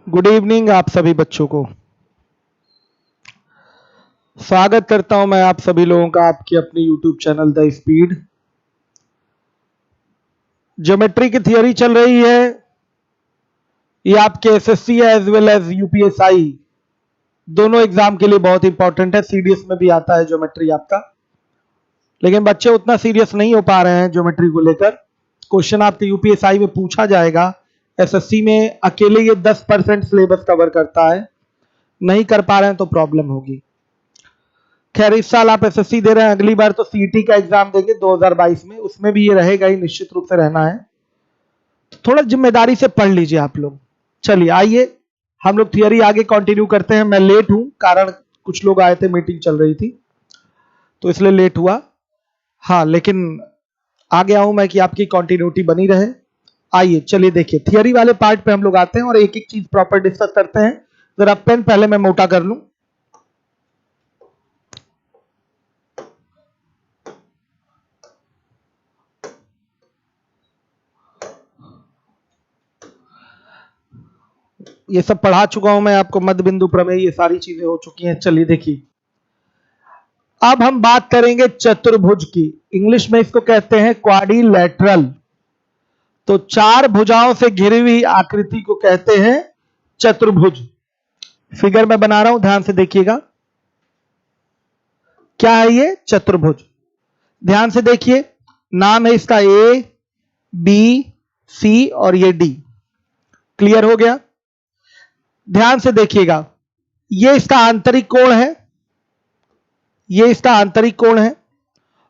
Good evening आप सभी बच्चों को। स्वागत करता हूं मैं आप सभी लोगों का आपके अपने YouTube channel the speed. Geometry की थियोरी चल रही है। ये आपके SSC as well as UPSI दोनों एग्जाम के लिए बहुत इंपॉर्टेंट है। सीडीएस में भी आता है ज्योमेट्री आपका, लेकिन बच्चे उतना सीरियस नहीं हो पा रहे हैं ज्योमेट्री को लेकर। क्वेश्चन आपके यूपीएसआई में पूछा जाएगा। एसएससी में अकेले ये 10% सिलेबस कवर करता है, नहीं कर पा रहे हैं तो प्रॉब्लम होगी। खैर इस साल आप एसएससी दे रहे हैं, अगली बार तो सीईटी का एग्जाम देंगे 2022 में, उसमें भी ये रहेगा ही, निश्चित रूप से रहना है। तो थोड़ा जिम्मेदारी से पढ़ लीजिए आप लोग। चलिए आइए हम लोग थियरी आगे कंटिन्यू करते हैं। मैं लेट हूं, कारण कुछ लोग आए थे, मीटिंग चल रही थी तो इसलिए लेट हुआ। हाँ लेकिन आ गया हूं मैं कि आपकी कंटिन्यूटी बनी रहे। आइए चलिए देखिए थियरी वाले पार्ट पे हम लोग आते हैं और एक एक चीज प्रॉपर डिस्कस करते हैं। जरा पेन पहले मैं मोटा कर लूं। ये सब पढ़ा चुका हूं मैं आपको, मध्य बिंदु प्रमेय, ये सारी चीजें हो चुकी हैं। चलिए देखिए अब हम बात करेंगे चतुर्भुज की। इंग्लिश में इसको कहते हैं क्वाड्रिलेटरल। तो चार भुजाओं से घिरी हुई आकृति को कहते हैं चतुर्भुज। फिगर में बना रहा हूं, ध्यान से देखिएगा। क्या है ये? चतुर्भुज। ध्यान से देखिए, नाम है इसका ए बी सी और ये डी। क्लियर हो गया? ध्यान से देखिएगा, ये इसका आंतरिक कोण है, ये इसका आंतरिक कोण है,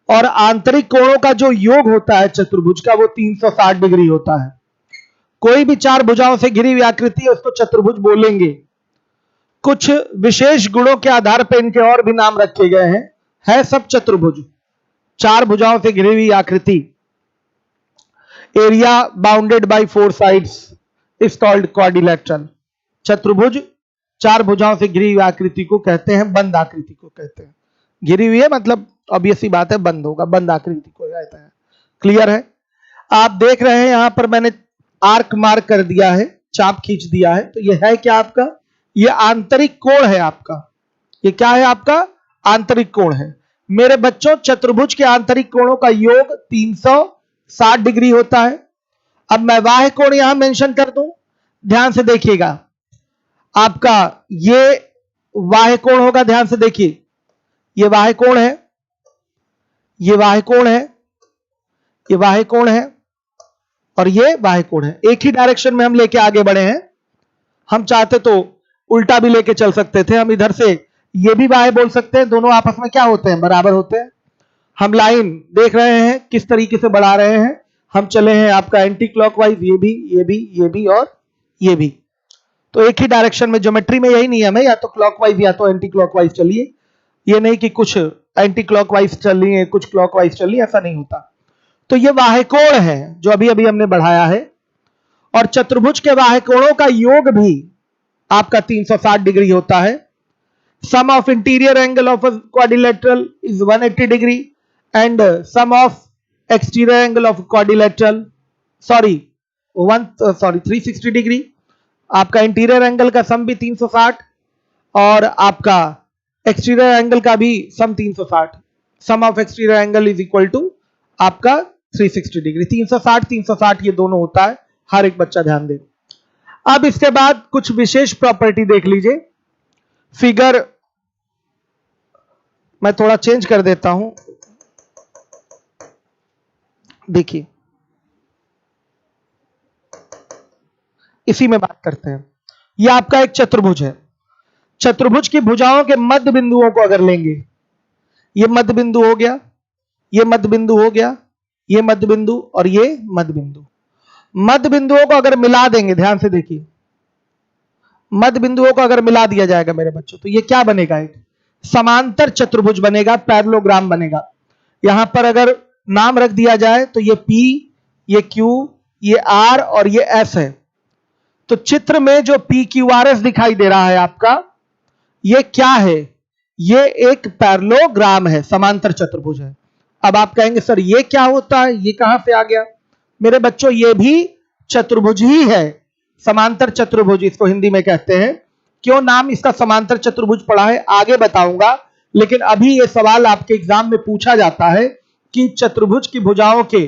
और आंतरिक कोणों का जो योग होता है चतुर्भुज का वो 360 डिग्री होता है। कोई भी चार भुजाओं से घिरी हुई आकृति है उसको चतुर्भुज बोलेंगे। कुछ विशेष गुणों के आधार पर इनके और भी नाम रखे गए हैं, है सब चतुर्भुज। चार भुजाओं से घिरी हुई आकृति, area bounded by four sides is called quadrilateral. चतुर्भुज चार भुजाओं से घिरी हुई आकृति को कहते हैं, बंद आकृति को कहते हैं। घिरी हुई है मतलब ऑब्वियस सी बात है बंद होगा, बंद आकृति को कहते हैं। क्लियर है? आप देख रहे हैं यहां पर मैंने आर्क मार्क कर दिया है, चाप खींच दिया है। तो यह है क्या आपका? यह आंतरिक कोण है आपका। यह क्या है आपका? आंतरिक कोण है। मेरे बच्चों चतुर्भुज के आंतरिक कोणों का योग 360 डिग्री होता है। अब मैं बाह्य कोण यहां मेंशन कर दूं, ध्यान से देखिएगा। आपका ये बाह्य कोण होगा, ध्यान से देखिए, ये बाह्य कोण है, ये बाह्य कोण है, ये बाह्य कोण है और ये बाह्य कोण है। एक ही डायरेक्शन में हम लेके आगे बढ़े हैं। हम चाहते तो उल्टा भी लेके चल सकते थे। हम इधर से ये भी बाह्य बोल सकते हैं, दोनों आपस में क्या होते हैं? बराबर होते हैं। हम लाइन देख रहे हैं किस तरीके से बढ़ा रहे हैं। हम चले हैं आपका एंटी क्लॉकवाइज, ये भी, ये भी, ये भी और ये भी। तो एक ही डायरेक्शन में, ज्योमेट्री में यही नियम है, या तो क्लॉकवाइज या तो एंटी क्लॉकवाइज चलिए। ये नहीं कि कुछ एंटी क्लॉकवाइज चलिए कुछ क्लॉकवाइज चलिए, ऐसा नहीं होता। तो ये बाह्य कोण है जो अभी अभी हमने बढ़ाया है। और चतुर्भुज के बाह्य कोणों का योग भी आपका 360 डिग्री होता है। Sum of interior angle of quadrilateral is 180 degree and sum of exterior angle of quadrilateral 360 degree. आपका इंटीरियर एंगल का सम भी 360 और आपका एक्सटीरियर एंगल का भी sum 360। Sum of exterior angle is equal to आपका 360 डिग्री। 360 360 ये दोनों होता है, हर एक बच्चा ध्यान दे। अब इसके बाद कुछ विशेष प्रॉपर्टी देख लीजिए। फिगर मैं थोड़ा चेंज कर देता हूं, देखिए इसी में बात करते हैं। यह आपका एक चतुर्भुज है। चतुर्भुज की भुजाओं के मध्य बिंदुओं को अगर लेंगे, यह मध्य बिंदु हो गया, यह मध्य बिंदु हो गया, यह मध्य बिंदु और यह मध्य बिंदु। मध्य बिंदुओं को अगर मिला देंगे, ध्यान से देखिए, मध्य बिंदुओं को अगर मिला दिया जाएगा मेरे बच्चों, तो यह क्या बनेगा? एक समांतर चतुर्भुज बनेगा, पैरेललोग्राम बनेगा। यहां पर अगर नाम रख दिया जाए तो यह P, यह Q, यह R और यह S है। तो चित्र में जो PQRS दिखाई दे रहा है आपका, यह क्या है? यह एक पैरेललोग्राम है, समांतर चतुर्भुज है। अब आप कहेंगे सर ये क्या होता है, ये कहां से आ गया? मेरे बच्चों ये भी चतुर्भुज ही है, समांतर चतुर्भुज इसको हिंदी में कहते हैं। क्यों नाम इसका समांतर चतुर्भुज पड़ा है आगे बताऊंगा, लेकिन अभी यह सवाल आपके एग्जाम में पूछा जाता है कि चतुर्भुज की भुजाओं के,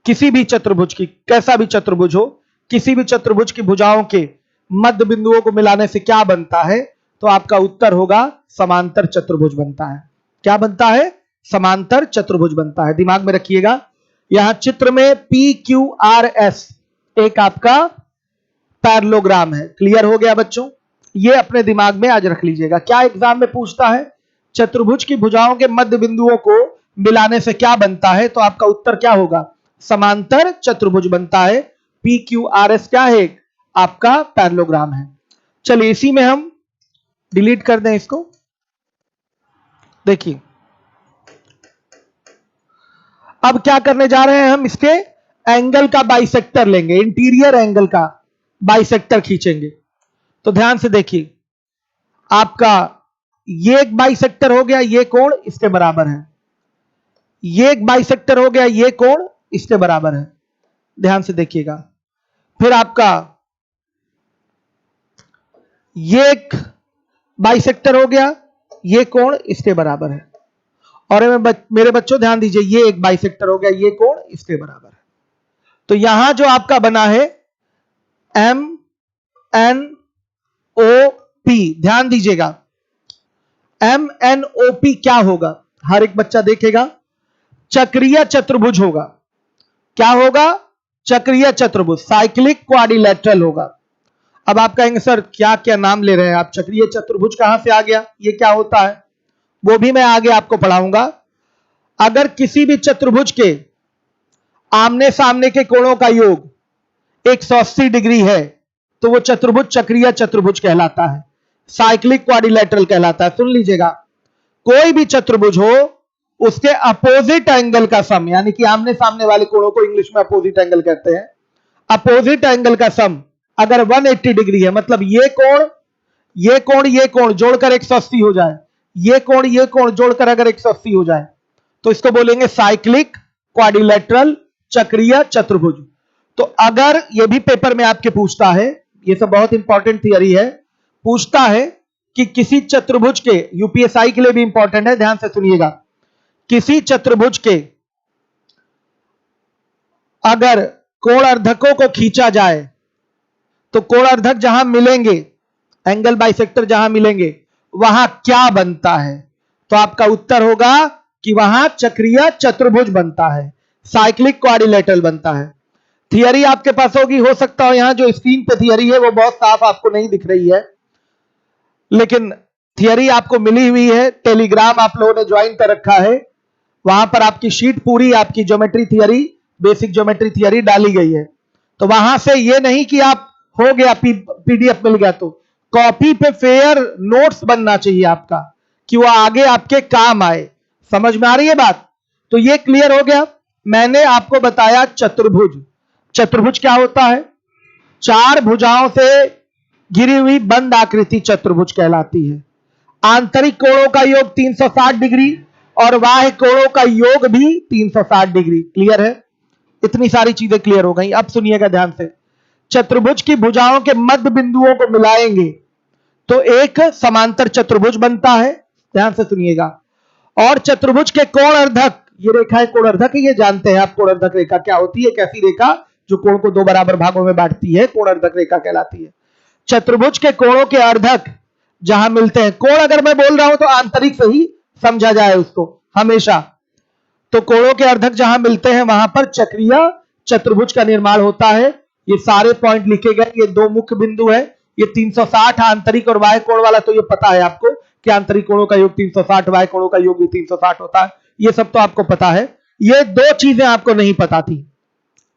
किसी भी चतुर्भुज की, कैसा भी चतुर्भुज हो, किसी भी चतुर्भुज की भुजाओं के मध्य बिंदुओं को मिलाने से क्या बनता है, तो आपका उत्तर होगा समांतर चतुर्भुज बनता है। क्या बनता है? समांतर चतुर्भुज बनता है। दिमाग में रखिएगा। यहां चित्र में PQRS एक आपका पैरेललोग्राम है। क्लियर हो गया बच्चों? ये अपने दिमाग में आज रख लीजिएगा। क्या एग्जाम में पूछता है? चतुर्भुज की भुजाओं के मध्य बिंदुओं को मिलाने से क्या बनता है, तो आपका उत्तर क्या होगा? समांतर चतुर्भुज बनता है। PQRS क्या है? आपका पैरेललोग्राम है। चलिए इसी में हम डिलीट कर दें इसको। देखिए अब क्या करने जा रहे हैं हम, इसके एंगल का बाइसेक्टर लेंगे, इंटीरियर एंगल का बाइसेक्टर खींचेंगे। तो ध्यान से देखिए, आपका ये एक बाइसेक्टर हो गया, ये कोण इसके बराबर है। ये एक बाइसेक्टर हो गया, ये कोण इसके बराबर है। ध्यान से देखिएगा। फिर आपका ये एक बाइसेक्टर हो गया, ये कोण इसके बराबर है। और मेरे बच्चों ध्यान दीजिए, ये एक बाइसेक्टर हो गया, ये कोण इसके बराबर है। तो यहां जो आपका बना है MNOP, ध्यान दीजिएगा, MNOP क्या होगा? हर एक बच्चा देखेगा, चक्रीय चतुर्भुज होगा। क्या होगा? चक्रीय चतुर्भुज, साइक्लिक क्वाड्रिलेटरल होगा। अब आप कहेंगे सर क्या क्या नाम ले रहे हैं आप, चक्रीय चतुर्भुज कहां से आ गया, ये क्या होता है? वो भी मैं आगे आपको पढ़ाऊंगा। अगर किसी भी चतुर्भुज के आमने सामने के कोणों का योग 180 डिग्री है तो वो चतुर्भुज चक्रीय चतुर्भुज कहलाता है, साइक्लिक क्वाड्रिलेटरल कहलाता है। सुन लीजिएगा, कोई भी चतुर्भुज हो उसके अपोजिट एंगल का सम, यानी कि आमने सामने वाले कोणों को इंग्लिश में अपोजिट एंगल कहते हैं। अपोजिट एंगल का सम अगर 180 डिग्री है, मतलब ये कोण ये कोण जोड़कर 180 हो जाए, ये कोण जोड़कर अगर 180 हो जाए, तो इसको बोलेंगे साइक्लिक क्वाड्रिलेटरल चक्रीय चतुर्भुज। तो अगर ये भी पेपर में आपके पूछता है, ये सब बहुत इंपॉर्टेंट थियरी है, पूछता है कि किसी चतुर्भुज के, यूपीएसआई के लिए भी इंपॉर्टेंट है, ध्यान से सुनिएगा, किसी चतुर्भुज के अगर कोणार्धकों को खींचा जाए तो कोणार्धक जहां मिलेंगे, एंगल बाइसेक्टर जहां मिलेंगे, वहां क्या बनता है? तो आपका उत्तर होगा कि वहां चक्रीय चतुर्भुज बनता है, साइक्लिक क्वाड्रिलेटरल बनता है। थियरी आपके पास होगी, हो सकता हो यहां जो स्क्रीन पे थियरी है वो बहुत साफ आपको नहीं दिख रही है, लेकिन थियरी आपको मिली हुई है, टेलीग्राम आप लोगों ने ज्वाइन कर रखा है, वहां पर आपकी शीट पूरी आपकी geometry theory, basic geometry theory डाली गई है। तो वहां से ये नहीं कि आप हो गया पीडीएफ मिल गया, तो कॉपी पे फेयर नोट्स बनना चाहिए आपका, कि वो आगे आपके काम आए। समझ में आ रही है बात? तो ये क्लियर हो गया। मैंने आपको बताया चतुर्भुज। चतुर्भुज क्या होता है? चार भुजाओं से घिरी हुई बंद आकृति चतुर्भुज कहलाती है। आंतरिक कोणों का योग 360 डिग्री और बाह्य कोणों का योग भी 360 डिग्री। क्लियर है? इतनी सारी चीजें क्लियर हो गई। अब सुनिएगा ध्यान से, चतुर्भुज की भुजाओं के मध्य बिंदुओं को मिलाएंगे तो एक समांतर चतुर्भुज बनता है। ध्यान से सुनिएगा। और चतुर्भुज के कोणार्धक, ये रेखा है कोणार्धक, ये जानते हैं आप कोणार्धक रेखा क्या होती है, कैसी रेखा जो कोण को दो बराबर भागों में बांटती है, कोणार्धक रेखा कहलाती है। चतुर्भुज के कोणों के अर्धक जहां मिलते हैं, कोण अगर मैं बोल रहा हूं तो आंतरिक से ही समझा जाए उसको हमेशा, तो कोणों के अर्धक जहां मिलते हैं वहां पर चक्रीय चतुर्भुज का निर्माण होता है। ये सारे पॉइंट लिखे गए, ये दो मुख्य बिंदु है, ये 360 आंतरिक और बाह्य कोण वाला, तो ये पता है आपको कि आंतरिक कोणों का योग 360, बाह्य कोणों का योग भी 360 होता है, ये सब तो आपको पता है। ये दो चीजें आपको नहीं पता थी,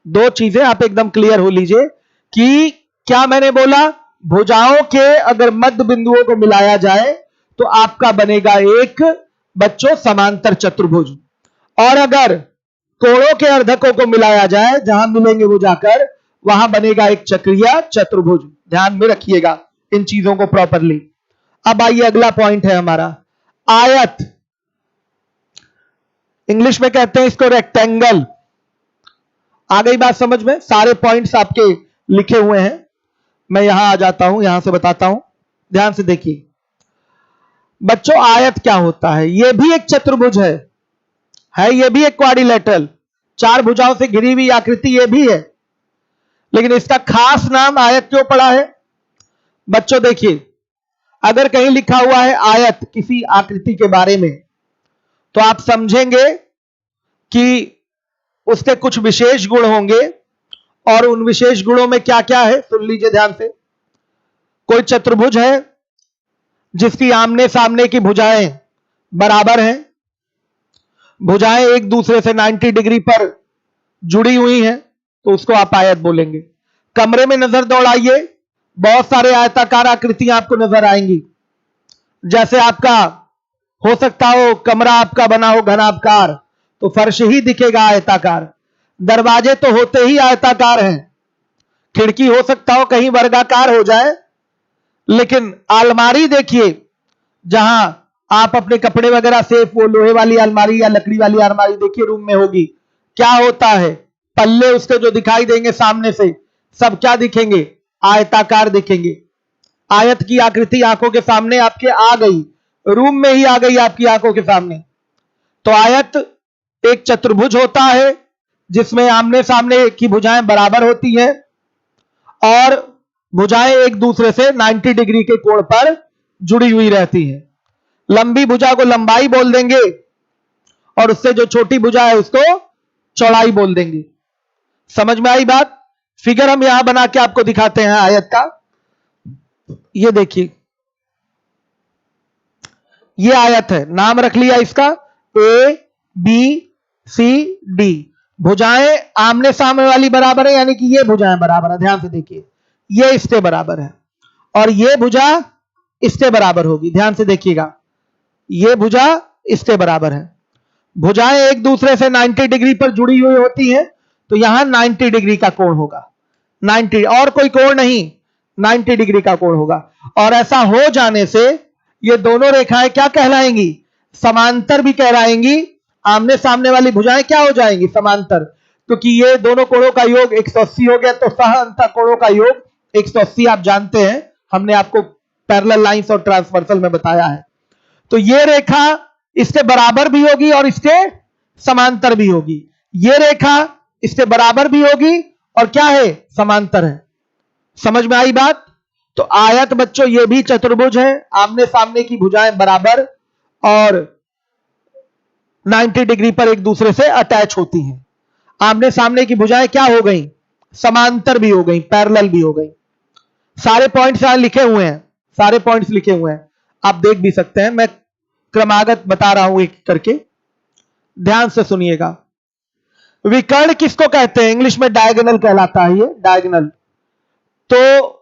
दो चीजें आप एकदम क्लियर हो लीजिए कि क्या मैंने बोला, भुजाओं के अगर मध्य बिंदुओं को मिलाया जाए तो आपका बनेगा एक बच्चों समांतर चतुर्भुज, और अगर कोणों के अर्धकों को मिलाया जाए, जहां मिलेंगे वो जाकर, वहां बनेगा एक चक्रीय चतुर्भुज। ध्यान में रखिएगा इन चीजों को प्रॉपरली। अब आइए अगला पॉइंट है हमारा आयत। इंग्लिश में कहते हैं इसको रेक्टेंगल। आ गई बात समझ में? सारे पॉइंट्स आपके लिखे हुए हैं। मैं यहां आ जाता हूं, यहां से बताता हूं, ध्यान से देखिए बच्चों। आयत क्या होता है? यह भी एक चतुर्भुज है यह भी एक क्वाड्रिलेटरल, चार भुजाओं से घिरी हुई आकृति यह भी है, लेकिन इसका खास नाम आयत क्यों पड़ा है? बच्चों देखिए, अगर कहीं लिखा हुआ है आयत किसी आकृति के बारे में, तो आप समझेंगे कि उसके कुछ विशेष गुण होंगे, और उन विशेष गुणों में क्या क्या है सुन लीजिए ध्यान से। कोई चतुर्भुज है जिसकी आमने सामने की भुजाएं बराबर हैं, भुजाएं एक दूसरे से 90 डिग्री पर जुड़ी हुई हैं, तो उसको आप आयत बोलेंगे। कमरे में नजर दौड़ाइए, बहुत सारे आयताकार आकृतियां आपको नजर आएंगी। जैसे आपका हो सकता हो कमरा आपका बना हो घनाकार, तो फर्श ही दिखेगा आयताकार। दरवाजे तो होते ही आयताकार हैं, खिड़की हो सकता हो कहीं वर्गाकार हो जाए, लेकिन अलमारी देखिए, जहां आप अपने कपड़े वगैरह सेफ, वो लोहे वाली अलमारी या लकड़ी वाली अलमारी देखिए रूम में होगी, क्या होता है? पल्ले उसके जो दिखाई देंगे सामने से, सब क्या दिखेंगे? आयताकार दिखेंगे। आयत की आकृति आंखों के सामने आपके आ गई, रूम में ही आ गई आपकी आंखों के सामने। तो आयत एक चतुर्भुज होता है जिसमें आमने सामने की भुजाएं बराबर होती हैं, और भुजाएं एक दूसरे से 90 डिग्री के कोण पर जुड़ी हुई रहती हैं। लंबी भुजा को लंबाई बोल देंगे, और उससे जो छोटी भुजा है उसको चौड़ाई बोल देंगे। समझ में आई बात? फिगर हम यहां बना के आपको दिखाते हैं आयत का। ये देखिए, ये आयत है, नाम रख लिया इसका ए बी सी डी। भुजाएं आमने सामने वाली बराबर है, यानी कि ये भुजाएं बराबर है। ध्यान से देखिए, ये इसके बराबर है और ये भुजा इसके बराबर होगी। ध्यान से देखिएगा, ये भुजा इसके बराबर है। भुजाएं एक दूसरे से 90 डिग्री पर जुड़ी हुई होती हैं, तो यहां 90 डिग्री का कोण होगा। 90, और कोई कोण नहीं, 90 डिग्री का कोण होगा। और ऐसा हो जाने से ये दोनों रेखाएं क्या कहलाएंगी? समांतर भी कहलाएंगी। आमने सामने वाली भुजाएं क्या हो जाएंगी? समांतर। क्योंकि ये दोनों कोणों का योग 180 हो गया, तो सह अंतः कोणों का योग 180 आप जानते हैं, हमने आपको पैरेलल लाइंस और ट्रांसवर्सल में बताया है। तो ये रेखा इसके बराबर भी होगी और इसके समांतर भी होगी। ये रेखा इसके बराबर भी होगी और क्या है? समांतर है। समझ में आई बात? तो आयत बच्चों ये भी चतुर्भुज है, आमने सामने की भुजाएं बराबर और 90 डिग्री पर एक दूसरे से अटैच होती हैं। आमने सामने की भुजाएं क्या हो गई? समांतर भी हो गई, पैरेलल भी हो गई। सारे पॉइंट्स यहां लिखे हुए हैं, सारे पॉइंट्स लिखे हुए हैं, आप देख भी सकते हैं। मैं क्रमागत बता रहा हूं एक करके, ध्यान से सुनिएगा। विकर्ण किसको कहते हैं? इंग्लिश में डायगोनल कहलाता है। ये डायगोनल, तो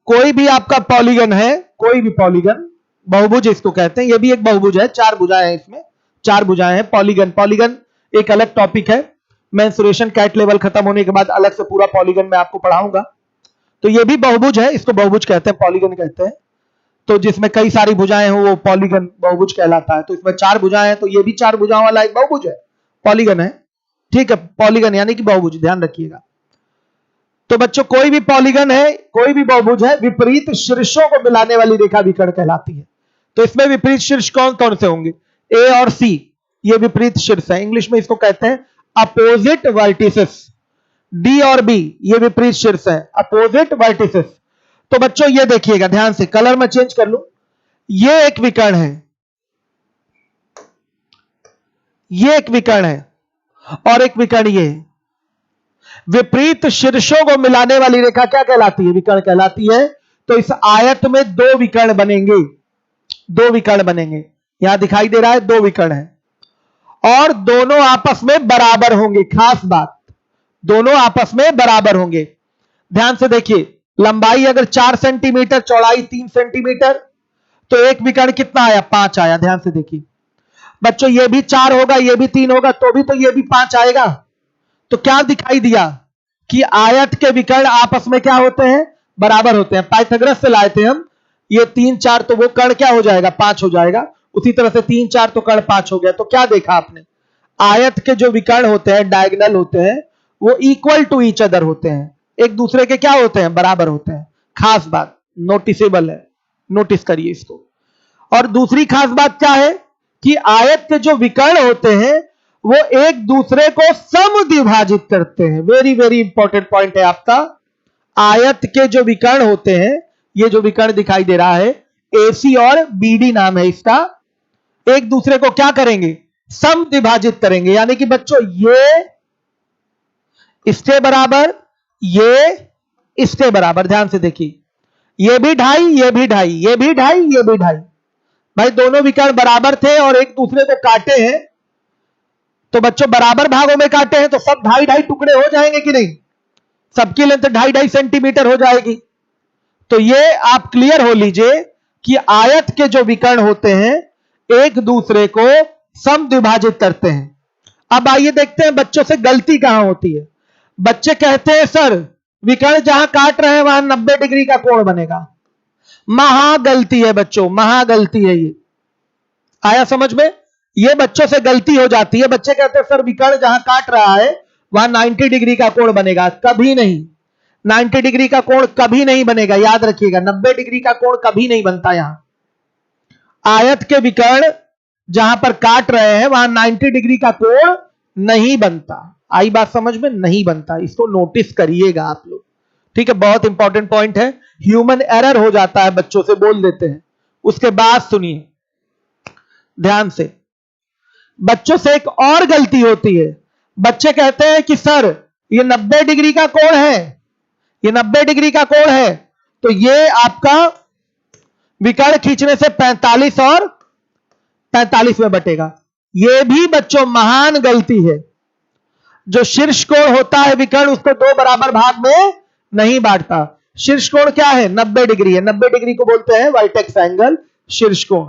कोई भी आपका पॉलीगन है, कोई भी पॉलीगन, बहुभुज इसको कहते हैं। ये भी एक बहुभुज है, चार भुजाएं हैं इसमें, चार भुजाएं हैं। पॉलीगन, पॉलीगन एक अलग टॉपिक है, मेंसुरेशन कैट लेवल खत्म होने के बाद अलग से पूरा पॉलीगन मैं आपको पढ़ाऊंगा। तो ये भी बहुभुज है, इसको बहुभुज कहते हैं, पॉलीगन कहते हैं। तो जिसमें कई सारी भुजाएं हो वो पॉलीगन बहुभुज कहलाता है। तो इसमें चार भुजाएं हैं, तो ये भी चार भुजाओं वाला एक बहुभुज है, पॉलीगन है। ठीक है, पॉलीगन यानी कि बहुभुज, ध्यान रखिएगा। तो बच्चों कोई भी पॉलीगन है, कोई भी बहुभुज है, विपरीत शीर्षों को मिलाने वाली रेखा विकर्ण कहलाती है। तो इसमें विपरीत शीर्ष कौन कौन से होंगे? ए और सी, ये विपरीत शीर्ष है, इंग्लिश में इसको कहते हैं अपोजिट वर्टिसेस। डी और बी ये विपरीत शीर्ष है, अपोजिट वर्टिसेस। तो बच्चों ये देखिएगा ध्यान से, कलर में चेंज कर लूं, ये एक विकर्ण है, ये एक विकर्ण है, और एक विकर्ण ये है। विपरीत शीर्षों को मिलाने वाली रेखा क्या कहलाती है? विकर्ण कहलाती है। तो इस आयत में दो विकर्ण बनेंगे, दो विकर्ण बनेंगे। यहां दिखाई दे रहा है दो विकर्ण है, और दोनों आपस में बराबर होंगे। खास बात, दोनों आपस में बराबर होंगे। ध्यान से देखिए, लंबाई अगर 4 सेंटीमीटर, चौड़ाई 3 सेंटीमीटर, तो एक विकर्ण कितना आया? 5 आया। ध्यान से देखिए बच्चों, ये भी 4 होगा, ये भी 3 होगा, तो भी तो ये भी 5 आएगा। तो क्या दिखाई दिया कि आयत के विकर्ण आपस में क्या होते हैं? बराबर होते हैं। पाइथागोरस से लाए थे हम, ये 3 4, तो वो कर्ण क्या हो जाएगा? 5 हो जाएगा। उसी तरह से 3 4 तो कर्ण 5 हो गया। तो क्या देखा आपने? आयत के जो विकर्ण होते हैं, डायगोनल होते हैं, वो इक्वल टू ईच अदर होते हैं, एक दूसरे के क्या होते हैं? बराबर होते हैं। खास बात, नोटिसेबल है, नोटिस करिए इसको। और दूसरी खास बात क्या है कि आयत के जो विकर्ण होते हैं वो एक दूसरे को समद्विभाजित करते हैं। वेरी वेरी इंपॉर्टेंट पॉइंट है आपका। आयत के जो विकर्ण होते हैं, ये जो विकर्ण दिखाई दे रहा है AC और BD नाम है इसका, एक दूसरे को क्या करेंगे? समद्विभाजित करेंगे। यानी कि बच्चों ये इसके बराबर, ये इसके बराबर। ध्यान से देखिए, ये भी 2.5, ये भी 2.5, ये भी 2.5, ये भी 2.5। भाई दोनों विकर्ण बराबर थे और एक दूसरे को काटे हैं, तो बच्चों बराबर भागों में काटे हैं तो सब 2.5 टुकड़े हो जाएंगे कि नहीं? सबकी लेंथ 2.5 सेंटीमीटर हो जाएगी। तो ये आप क्लियर हो लीजिए कि आयत के जो विकर्ण होते हैं एक दूसरे को समद्विभाजित करते हैं। अब आइए देखते हैं बच्चों से गलती कहां होती है। बच्चे कहते हैं सर विकर्ण जहां काट रहे हैं वहां 90 डिग्री का कोण बनेगा। महागलती है बच्चों, महागलती है ये। आया समझ में? ये बच्चों से गलती हो जाती है। बच्चे कहते हैं सर विकर्ण जहां काट रहा है वहां 90 डिग्री का कोण बनेगा। कभी नहीं, 90 डिग्री का कोण कभी नहीं बनेगा। याद रखिएगा, 90 डिग्री का कोण कभी नहीं बनता। यहां आयत के विकर्ण जहां पर काट रहे हैं वहां 90 डिग्री का कोण नहीं बनता। आई बात समझ में? नहीं बनता। इसको नोटिस करिएगा आप लोग, ठीक है? बहुत इंपॉर्टेंट पॉइंट है। ह्यूमन एरर हो जाता है, बच्चों से बोल देते हैं। उसके बाद सुनिए ध्यान से, बच्चों से एक और गलती होती है। बच्चे कहते हैं कि सर ये 90 डिग्री का कोण है, ये 90 डिग्री का कोण है, तो ये आपका विकर्ण खींचने से 45 और 45 में बटेगा। ये भी बच्चों महान गलती है। जो शीर्ष कोण होता है विकर्ण, उसको 2 बराबर भाग में नहीं बांटता। शीर्ष कोण क्या है? 90 डिग्री है। 90 डिग्री को बोलते हैं वर्टेक्स एंगल, शीर्ष कोण।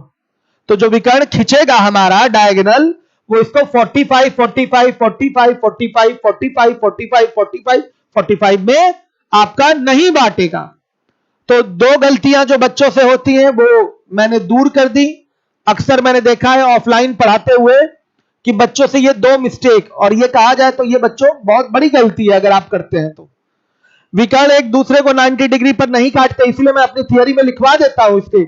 तो जो विकर्ण खींचेगा हमारा डायगोनल, वो इसको 45, 45, 45, 45, 45, 45, 45, 45 में आपका नहीं बांटेगा। तो 2 गलतियां जो बच्चों से होती हैं वो मैंने दूर कर दी। अक्सर मैंने देखा है ऑफलाइन पढ़ाते हुए कि बच्चों से ये 2 मिस्टेक, और ये कहा जाए तो ये बच्चों बहुत बड़ी गलती है अगर आप करते हैं तो। विकर्ण एक दूसरे को 90 डिग्री पर नहीं काटते, इसलिए मैं अपनी थियरी में लिखवा देता हूं इसके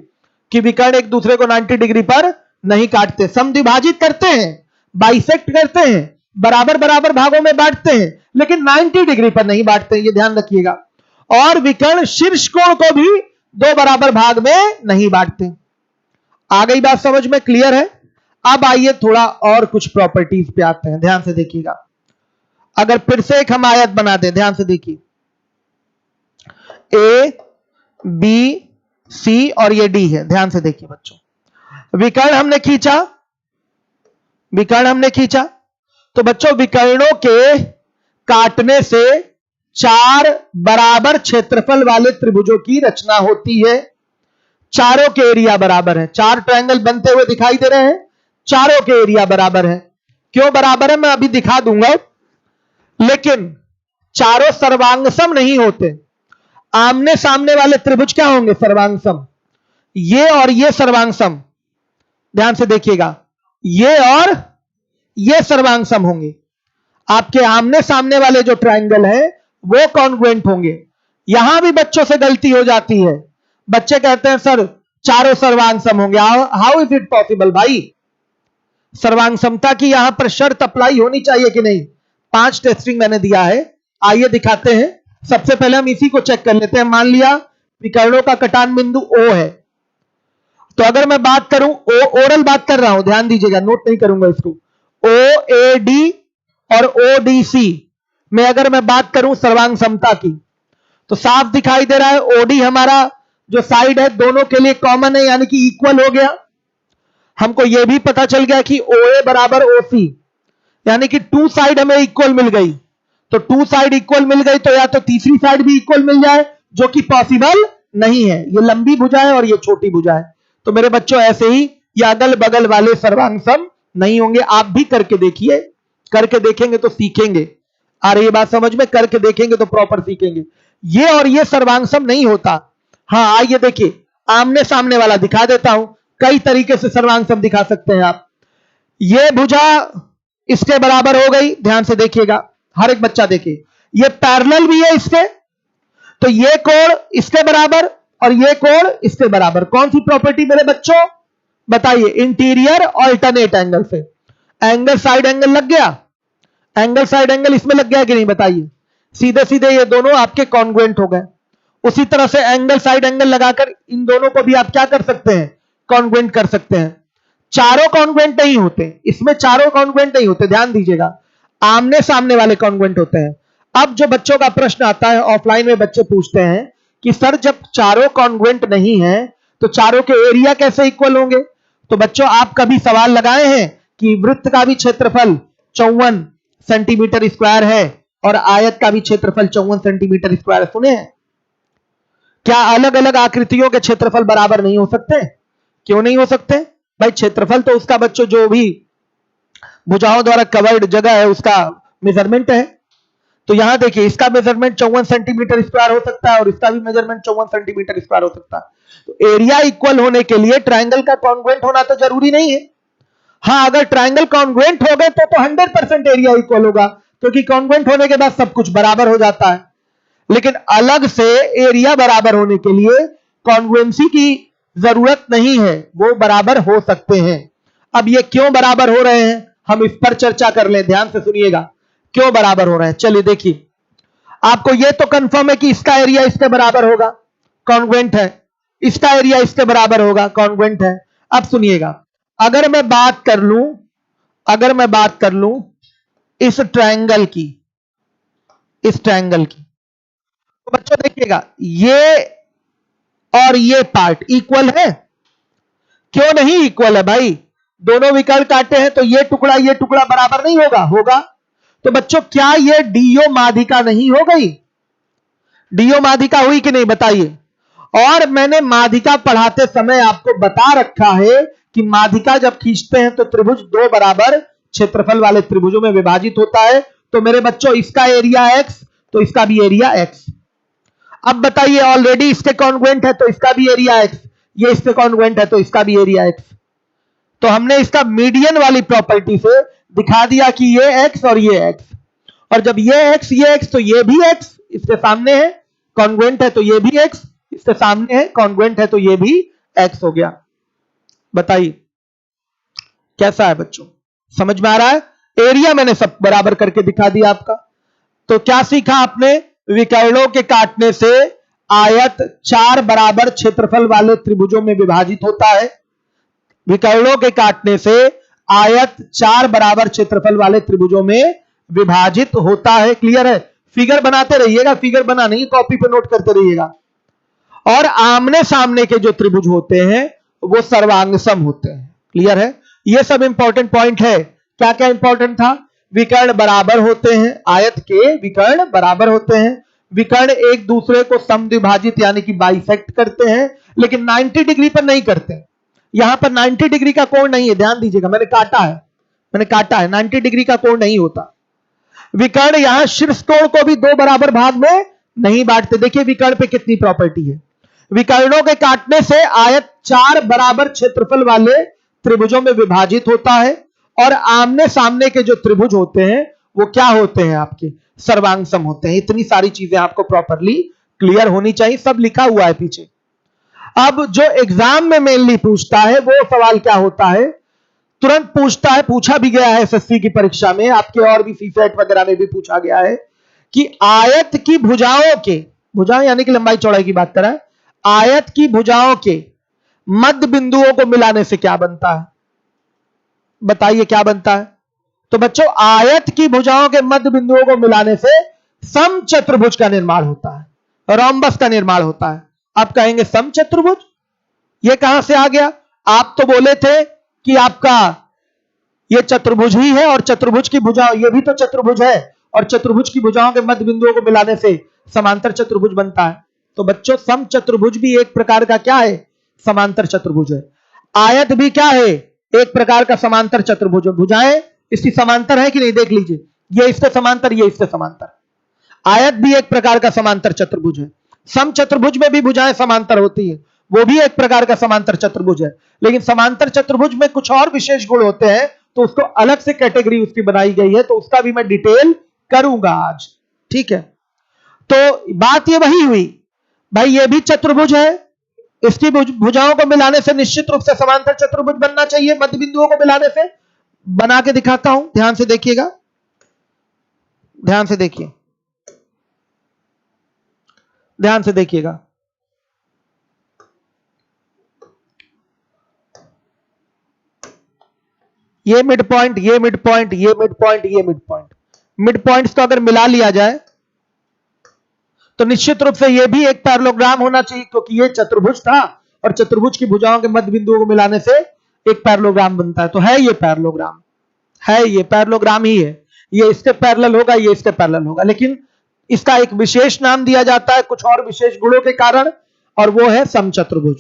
कि विकर्ण एक दूसरे को 90 डिग्री पर नहीं काटते, समद्विभाजित करते हैं, बाइसेक्ट करते हैं, बराबर बराबर भागों में बांटते हैं, लेकिन 90 डिग्री पर नहीं बांटते। ये ध्यान रखिएगा। और विकर्ण शीर्ष कोण को भी 2 बराबर भाग में नहीं बांटते। आ गई बात समझ में? क्लियर है? अब आइए थोड़ा और कुछ प्रॉपर्टीज पे आते हैं। ध्यान से देखिएगा। अगर फिर से एक हम आयत बना दें, ध्यान से देखिए, A, B, C और ये D है। ध्यान से देखिए बच्चों, विकर्ण हमने खींचा, विकर्ण हमने खींचा, तो बच्चों विकर्णों के काटने से 4 बराबर क्षेत्रफल वाले त्रिभुजों की रचना होती है। चारों के एरिया बराबर है। 4 ट्रायंगल बनते हुए दिखाई दे रहे हैं, चारों के एरिया बराबर है। क्यों बराबर है मैं अभी दिखा दूंगा, लेकिन चारों सर्वांगसम नहीं होते। आमने सामने वाले त्रिभुज क्या होंगे? सर्वांगसम। ये और ये सर्वांगसम। ध्यान से देखिएगा, ये और ये सर्वांगसम होंगे। आपके आमने सामने वाले जो ट्रायंगल है वो कॉन्ग्रुएंट होंगे। यहां भी बच्चों से गलती हो जाती है। बच्चे कहते हैं सर चारों सर्वांगसम होंगे। How is it possible? भाई सर्वांग समता की यहां पर शर्त अप्लाई होनी चाहिए कि नहीं? 5 टेस्टिंग मैंने दिया है, आइए दिखाते हैं। सबसे पहले हम इसी को चेक कर लेते हैं। मान लिया विकर्णों का कटान बिंदु O है, तो अगर मैं बात करूं, ओरल बात कर रहा हूं, ध्यान दीजिएगा, नोट नहीं करूंगा इसको। OAD और ODC में अगर मैं बात करूं सर्वांग समता की, तो साफ दिखाई दे रहा है OD हमारा जो साइड है दोनों के लिए कॉमन है, यानी कि इक्वल हो गया। हमको यह भी पता चल गया कि OA बराबर OC, यानी कि 2 साइड हमें इक्वल मिल गई। तो 2 साइड इक्वल मिल गई तो या तो तीसरी साइड भी इक्वल मिल जाए, जो कि पॉसिबल नहीं है। ये लंबी भुजा है और ये छोटी भुजा है। तो मेरे बच्चों ऐसे ही ये अगल बगल वाले सर्वांगसम नहीं होंगे। आप भी करके देखिए, करके देखेंगे तो सीखेंगे। आ रही है बात समझ में? करके देखेंगे तो प्रॉपर सीखेंगे। ये और ये सर्वांगसम नहीं होता। हाँ आइए देखिए, आमने सामने वाला दिखा देता हूं। कई तरीके से सर्वांगसम दिखा सकते हैं आप। ये भुजा इसके बराबर हो गई, ध्यान से देखिएगा, हर एक बच्चा देखिए, ये पैरेलल भी है इसके, तो ये कोण इसके बराबर और ये कोण इसके बराबर, कौन सी प्रॉपर्टी मेरे बच्चों बताइए? इंटीरियर ऑल्टरनेट एंगल से एंगल साइड एंगल लग गया, एंगल साइड एंगल इसमें लग गया कि नहीं बताइए? सीधे सीधे ये दोनों आपके कॉन्ग्रुएंट हो गए। उसी तरह से एंगल साइड एंगल लगाकर इन दोनों को भी आप क्या कर सकते हैं? कॉन्ग्रुएंट कर सकते हैं। चारों कॉन्ग्रुएंट नहीं होते इसमें, चारों कॉन्ग्रुएंट नहीं होते, ध्यान दीजिएगा, आमने सामने वाले कॉन्ग्रुएंट होते हैं। अब जो बच्चों का प्रश्न आता है ऑफलाइन में, बच्चे पूछते हैं कि सर जब चारों कॉन्ग्रुएंट नहीं है तो चारों के एरिया कैसे इक्वल होंगे? तो बच्चों आप कभी सवाल लगाए हैं कि वृत्त का भी क्षेत्रफल 54 सेंटीमीटर स्क्वायर है और आयत का भी क्षेत्रफल 54 सेंटीमीटर स्क्वायर, सुने हैं? क्या अलग अलग आकृतियों के क्षेत्रफल बराबर नहीं हो सकते? क्यों नहीं हो सकते भाई? क्षेत्रफल तो उसका बच्चों जो भी भुजाओं द्वारा कवर्ड जगह है उसका मेजरमेंट है। तो यहां देखिए इसका मेजरमेंट 54 सेंटीमीटर स्क्वायर हो सकता है और इसका भी मेजरमेंट 54 सेंटीमीटर स्क्वायर हो सकता है। तो एरिया इक्वल होने के लिए ट्राइंगल का कॉन्ग्रुएंट होना तो जरूरी नहीं है। हाँ, अगर ट्राइंगल कॉन्ग्रुएंट हो गए तो 100% एरिया इक्वल होगा, क्योंकि कॉन्ग्रुएंट होने के बाद सब कुछ बराबर हो जाता है। लेकिन अलग से एरिया बराबर होने के लिए कॉन्ग्रुएंसी की जरूरत नहीं है, वो बराबर हो सकते हैं। अब ये क्यों बराबर हो रहे हैं हम इस पर चर्चा कर लें, ध्यान से सुनिएगा, क्यों बराबर हो रहे हैं। चलिए देखिए, आपको ये तो कंफर्म है कि इसका एरिया इसके बराबर होगा, कॉन्ग्रुएंट है, इसका एरिया इसके बराबर होगा, कॉन्ग्रुएंट है। अब सुनिएगा, अगर मैं बात कर लूं इस ट्रायंगल की, तो बच्चों देखिएगा ये और ये पार्ट इक्वल है? क्यों नहीं इक्वल है भाई? दोनों विकर्ण काटे हैं तो ये टुकड़ा बराबर नहीं होगा? होगा। तो बच्चों क्या ये डीओ माध्यिका नहीं हो गई? डीओ माध्यिका हुई कि नहीं बताइए? और मैंने माध्यिका पढ़ाते समय आपको बता रखा है कि माध्यिका जब खींचते हैं तो त्रिभुज दो बराबर क्षेत्रफल वाले त्रिभुजों में विभाजित होता है। तो मेरे बच्चों इसका एरिया x तो इसका भी एरिया x। अब बताइए, ऑलरेडी इसके कॉन्ग्रुएंट है तो इसका भी एरिया x, ये इसके कॉन्ग्रुएंट है तो इसका भी एरिया x। तो हमने इसका मीडियन वाली प्रॉपर्टी से दिखा दिया कि ये x और ये x, और जब ये x तो ये भी x इसके सामने है, कॉन्ग्रुएंट है तो ये भी x इसके सामने है, कॉन्ग्रुएंट है तो ये भी x हो गया। बताइए कैसा है बच्चों, समझ में आ रहा है? एरिया मैंने सब बराबर करके दिखा दिया आपका। तो क्या सीखा आपने? विकर्णों के काटने से आयत चार बराबर क्षेत्रफल वाले त्रिभुजों में विभाजित होता है। विकर्णों के काटने से आयत चार बराबर क्षेत्रफल वाले त्रिभुजों में विभाजित होता है। क्लियर है? फिगर बनाते रहिएगा, फिगर बना नहीं, कॉपी पे नोट करते रहिएगा। और आमने सामने के जो त्रिभुज होते हैं वो सर्वांग सम होते हैं। क्लियर है? ये सब इंपॉर्टेंट पॉइंट है। क्या क्या इंपॉर्टेंट था? विकर्ण बराबर होते हैं, आयत के विकर्ण बराबर होते हैं, विकर्ण एक दूसरे को समद्विभाजित यानी कि बाइसेक्ट करते हैं, लेकिन 90 डिग्री पर नहीं करते। यहां पर 90 डिग्री का कोण नहीं है, ध्यान दीजिएगा, मैंने काटा है 90 डिग्री का कोण नहीं होता। विकर्ण यहां शीर्ष कोण को भी दो बराबर भाग में नहीं बांटते। देखिए विकर्ण पे कितनी प्रॉपर्टी है। विकर्णों के काटने से आयत चार बराबर क्षेत्रफल वाले त्रिभुजों में विभाजित होता है, और आमने सामने के जो त्रिभुज होते हैं वो क्या होते हैं? आपके सर्वांग सम होते हैं। इतनी सारी चीजें आपको प्रॉपरली क्लियर होनी चाहिए, सब लिखा हुआ है पीछे। अब जो एग्जाम में मेनली पूछता है वो सवाल क्या होता है? तुरंत पूछता है, पूछा भी गया है एसएससी की परीक्षा में, आपके और भी सीसेट वगैरह में भी पूछा गया है कि आयत की भुजाओं के, भुजाएं यानी कि लंबाई चौड़ाई की बात कर रहा है, आयत की भुजाओं के मध्य बिंदुओं को मिलाने से क्या बनता है? बताइए क्या बनता है? तो बच्चों आयत की भुजाओं के मध्य बिंदुओं को मिलाने से समचतुर्भुज का निर्माण होता है, रोम्बस का निर्माण होता है। आप कहेंगे समचतुर्भुज ये कहां से आ गया? आप तो बोले थे कि आपका ये चतुर्भुज ही है और चतुर्भुज की भुजाओं, ये भी तो चतुर्भुज है और चतुर्भुज की भुजाओं के मध्य बिंदुओं को मिलाने से समांतर चतुर्भुज बनता है। तो बच्चों समचतुर्भुज भी एक प्रकार का क्या है? समांतर चतुर्भुज है। आयत भी क्या है? एक प्रकार का समांतर चतुर्भुज है। भुजाएं इसकी समांतर है कि नहीं? देख लीजिए, ये इसके समांतर, ये इसके समांतर। आयत भी एक प्रकार का समांतर चतुर्भुज है। समचतुर्भुज में भी भुजाएं समांतर होती है, वो भी एक प्रकार का समांतर चतुर्भुज है। लेकिन समांतर चतुर्भुज में कुछ और विशेष गुण होते हैं, तो उसको अलग से कैटेगरी उसकी बनाई गई है, तो उसका भी मैं डिटेल करूंगा आज। ठीक है? तो बात ये वही हुई भाई, ये भी चतुर्भुज है, इसकी भुजाओं को मिलाने से निश्चित रूप से समांतर चतुर्भुज बनना चाहिए, मध्य बिंदुओं को मिलाने से। बना के दिखाता हूं, ध्यान से देखिएगा, ध्यान से देखिए, ध्यान से देखिएगा। ये मिड पॉइंट, ये मिड पॉइंट, ये मिड पॉइंट, ये मिड पॉइंट, मिड पॉइंट्स को अगर मिला लिया जाए तो निश्चित रूप से ये भी एक पैरेललोग्राम होना चाहिए, क्योंकि ये चतुर्भुज था और चतुर्भुज की भुजाओं के मध्य बिंदुओं को मिलाने से एक पैरेललोग्राम बनता है। तो है ये पैरेललोग्राम, है ये पैरेललोग्राम ही है, ये इसके पैरेलल होगा, ये इसके पैरेलल होगा, लेकिन इसका एक विशेष नाम दिया जाता है कुछ और विशेष गुणों के कारण, और वो है समचतुर्भुज।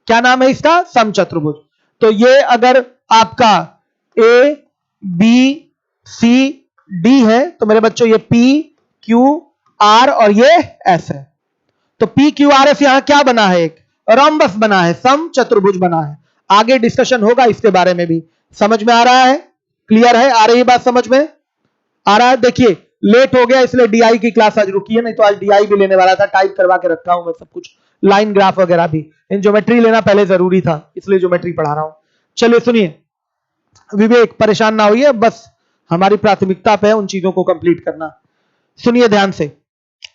क्या नाम है इसका? समचतुर्भुज। तो ये अगर आपका ए बी सी डी है तो मेरे बच्चों ये पी क्यू आर और ये एस है। तो पी क्यू आर एस यहां क्या बना है? एक रोम्बस बना है, समचतुर्भुज बना है। आगे डिस्कशन होगा इसके बारे में भी। समझ में आ रहा है? क्लियर है? आ रही है बात समझ में? आ रहा है? देखिए लेट हो गया इसलिए डीआई की क्लास आज रुकी है, नहीं तो आज डीआई भी लेने वाला था, टाइप करवा के रखा हूं मैं सब कुछ, लाइन ग्राफ वगैरह भी। इन ज्योमेट्री लेना पहले जरूरी था, इसलिए ज्योमेट्री पढ़ा रहा हूं। चलिए सुनिए, विवेक परेशान ना होइए, बस हमारी प्राथमिकता पे है उन चीजों को कंप्लीट करना। सुनिए ध्यान से,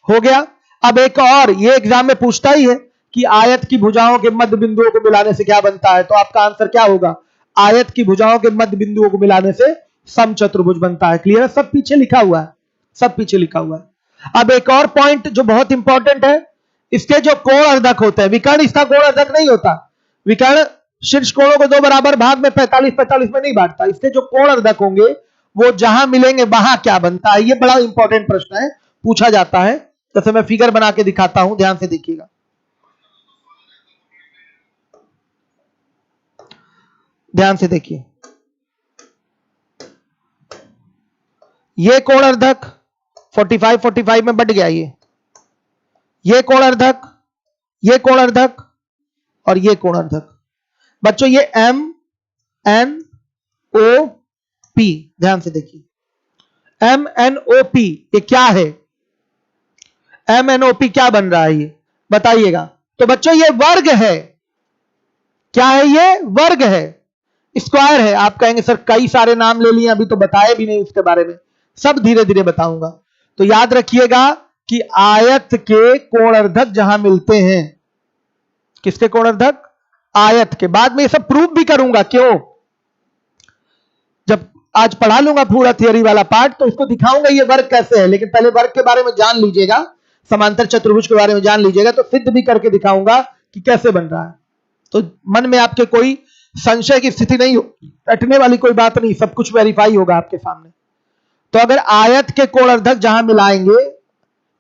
हो गया। अब एक और, ये एग्जाम में पूछता ही है कि आयत की भुजाओं के मध्य बिंदुओं को मिलाने से क्या बनता है, तो आपका आंसर क्या होगा? आयत की भुजाओं के मध्य बिंदुओं को मिलाने से समचतुर्भुज बनता है। क्लियर है? सब पीछे लिखा हुआ है, सब पीछे लिखा हुआ है। अब एक और पॉइंट जो बहुत इंपॉर्टेंट है, इसके जो कोण अर्धक होते हैं, विकर्ण इसका कोण अर्धक नहीं होता। विकर्ण शीर्ष कोणों को दो बराबर भाग में 45-45 में नहीं बांटता। इसके जो कोण अर्धक होंगे वो जहां मिलेंगे वहां क्या बनता है, ये बड़ा इंपॉर्टेंट प्रश्न है, पूछा जाता है। जैसे मैं फिगर बना के दिखाता हूं, ध्यान से देखिएगा। ध्यान से देखिए, ये कोण अर्धक 45-45 में बट गया, ये कोण अर्धक, ये कोण अर्धक और ये कोण अर्धक। बच्चों ये एम एन ओ पी, ध्यान से देखिए, एम एन ओ पी ये क्या है? एम एन ओ पी क्या बन रहा है ये बताइएगा। तो बच्चों ये वर्ग है। क्या है ये? वर्ग है, स्क्वायर है। आप कहेंगे सर कई सारे नाम ले लिए, अभी तो बताए भी नहीं उसके बारे में, सब धीरे धीरे बताऊंगा। तो याद रखिएगा कि आयत के कोणार्धक जहां मिलते हैं, किसके कोणार्धक? आयत के। बाद में ये सब प्रूफ भी करूंगा, क्यों? जब आज पढ़ा लूंगा पूरा थियरी वाला पार्ट तो इसको दिखाऊंगा ये वर्ग कैसे है, लेकिन पहले वर्ग के बारे में जान लीजिएगा, समांतर चतुर्भुज के बारे में जान लीजिएगा, तो सिद्ध भी करके दिखाऊंगा कि कैसे बन रहा है। तो मन में आपके कोई संशय की स्थिति नहीं, हटने वाली कोई बात नहीं, सब कुछ वेरीफाई होगा आपके सामने। तो अगर आयत के कोणार्धक जहां मिलाएंगे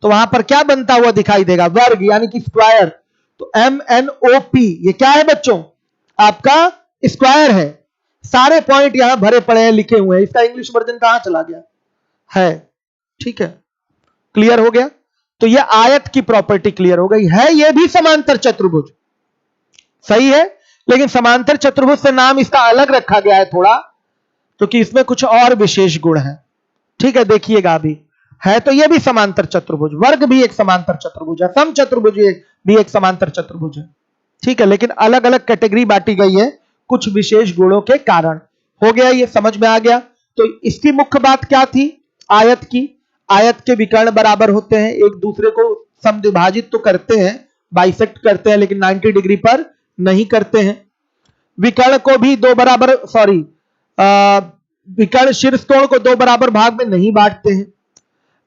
तो वहां पर क्या बनता हुआ दिखाई देगा? वर्ग, यानी कि स्क्वायर। तो एम एन ओ पी ये क्या है बच्चों? आपका स्क्वायर है। सारे पॉइंट यहां भरे पड़े हैं, लिखे हुए हैं। इसका इंग्लिश वर्जन कहां चला गया है? ठीक है, क्लियर हो गया। तो ये आयत की प्रॉपर्टी क्लियर हो गई है। ये भी समांतर चतुर्भुज सही है, लेकिन समांतर चतुर्भुज से नाम इसका अलग रखा गया है थोड़ा, क्योंकि इसमें कुछ और विशेष गुण है। ठीक है, देखिएगा अभी है। तो ये भी समांतर चतुर्भुज, वर्ग भी एक समांतर चतुर्भुज है, समचतुर्भुज भी एक समांतर चतुर्भुज है। ठीक है, लेकिन अलग अलग कैटेगरी बांटी गई है कुछ विशेष गुणों के कारण। हो गया, ये समझ में आ गया। तो इसकी मुख्य बात क्या थी? आयत की। आयत के विकर्ण बराबर होते हैं, एक दूसरे को समद्विभाजित तो करते हैं, बाइसेक्ट करते हैं, लेकिन 90 डिग्री पर नहीं करते हैं। विकर्ण को भी दो बराबर, विकर्ण शीर्ष कोण को दो बराबर भाग में नहीं बांटते हैं।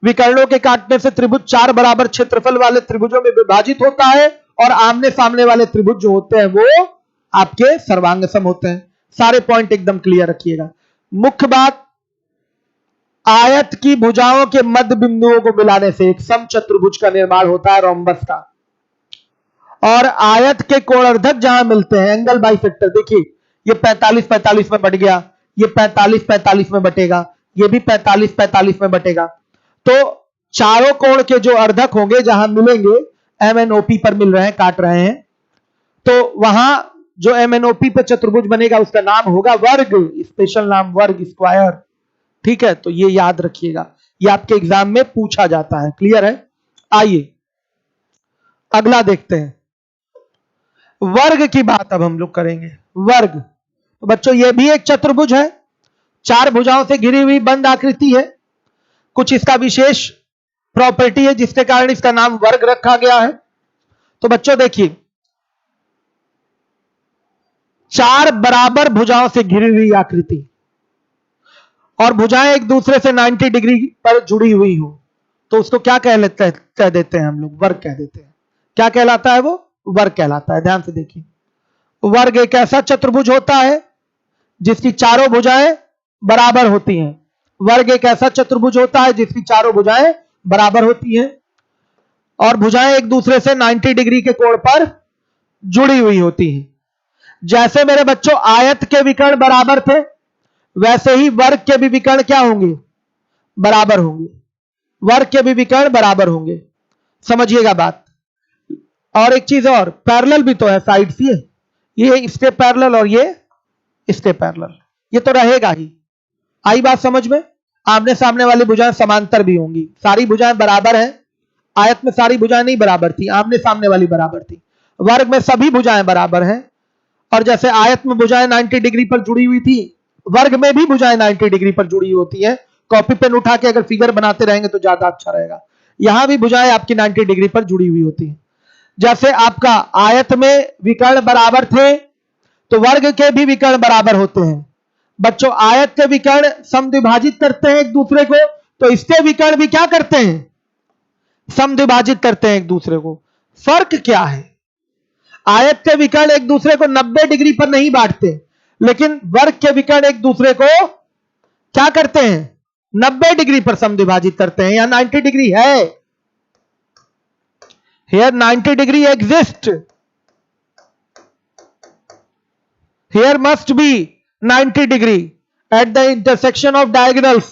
विकर्णों के काटने से त्रिभुज चार बराबर क्षेत्रफल वाले त्रिभुजों में विभाजित होता है, और आमने सामने वाले त्रिभुज जो होते हैं वो आपके सर्वांगसम होते हैं। सारे पॉइंट एकदम क्लियर रखिएगा। मुख्य बात, आयत की भुजाओं के मध्य बिंदुओं को मिलाने से एक समचतुर्भुज का निर्माण होता है, रोम्बस का। और आयत के कोणार्धक जहां मिलते हैं, एंगल बाइसेक्टर, देखिए ये 45-45 में बट गया, ये 45-45 में बटेगा, ये भी 45-45 में बटेगा। तो चारों कोण के जो अर्धक होंगे जहां मिलेंगे, एमएनओपी पर मिल रहे हैं, काट रहे हैं, तो वहां जो एमएनओपी पे चतुर्भुज बनेगा उसका नाम होगा वर्ग, स्पेशल नाम वर्ग, स्क्वायर। ठीक है, तो ये याद रखिएगा, ये आपके एग्जाम में पूछा जाता है। क्लियर है? आइए अगला देखते हैं, वर्ग की बात अब हम लोग करेंगे। वर्ग, तो बच्चों ये भी एक चतुर्भुज है, 4 भुजाओं से घिरी हुई बंद आकृति है। कुछ इसका विशेष प्रॉपर्टी है जिसके कारण इसका नाम वर्ग रखा गया है। तो बच्चों देखिए, 4 बराबर भुजाओं से घिरी हुई आकृति और भुजाएं एक दूसरे से 90 डिग्री पर जुड़ी हुई हो तो उसको क्या कह देते हैं हम लोग? वर्ग कह देते हैं। क्या कहलाता है वो? वर्ग कहलाता है। ध्यान से देखिए, वर्ग एक ऐसा चतुर्भुज होता है जिसकी चारों भुजाएं बराबर होती हैं। वर्ग एक ऐसा चतुर्भुज होता है जिसकी चारों भुजाएं बराबर होती हैं और भुजाएं एक दूसरे से 90 डिग्री के कोण पर जुड़ी हुई होती हैं। जैसे मेरे बच्चों आयत के विकर्ण बराबर थे, वैसे ही वर्ग के भी विकर्ण क्या होंगे? बराबर होंगे। वर्ग के भी विकर्ण बराबर होंगे, समझिएगा बात। और एक चीज और, पैरेलल भी तो है साइड से, ये इसके पैरेलल और ये इसके पैरेलल, ये तो रहेगा ही। आई बात समझ में? आमने सामने वाली भुजाएं समांतर भी होंगी। सारी भुजाएं बराबर हैं, आयत में सारी भुजाएं नहीं बराबर थी, आमने सामने वाली बराबर थी। वर्ग में सभी भुजाएं बराबर हैं और जैसे आयत में भुजाएं 90 डिग्री पर जुड़ी हुई थी, वर्ग में भी भुजाएं 90 डिग्री पर जुड़ी होती है। कॉपी पेन उठा के अगर फिगर बनाते रहेंगे तो ज्यादा अच्छा रहेगा। यहां भी भुजाएं आपकी 90 डिग्री पर जुड़ी हुई होती है। जैसे आपका आयत में विकर्ण बराबर थे तो वर्ग के भी विकर्ण बराबर होते हैं। बच्चों आयत के विकर्ण समद्विभाजित करते हैं एक दूसरे को, तो इसके विकर्ण भी क्या करते हैं? समद्विभाजित करते हैं एक दूसरे को। फर्क क्या है? आयत के विकर्ण एक दूसरे को 90 डिग्री पर नहीं बांटते, लेकिन वर्ग के विकर्ण एक दूसरे को क्या करते हैं? 90 डिग्री पर समद्विभाजित करते हैं। यहां 90 डिग्री है, here 90 degree exist, here must be 90 degree at the intersection of diagonals।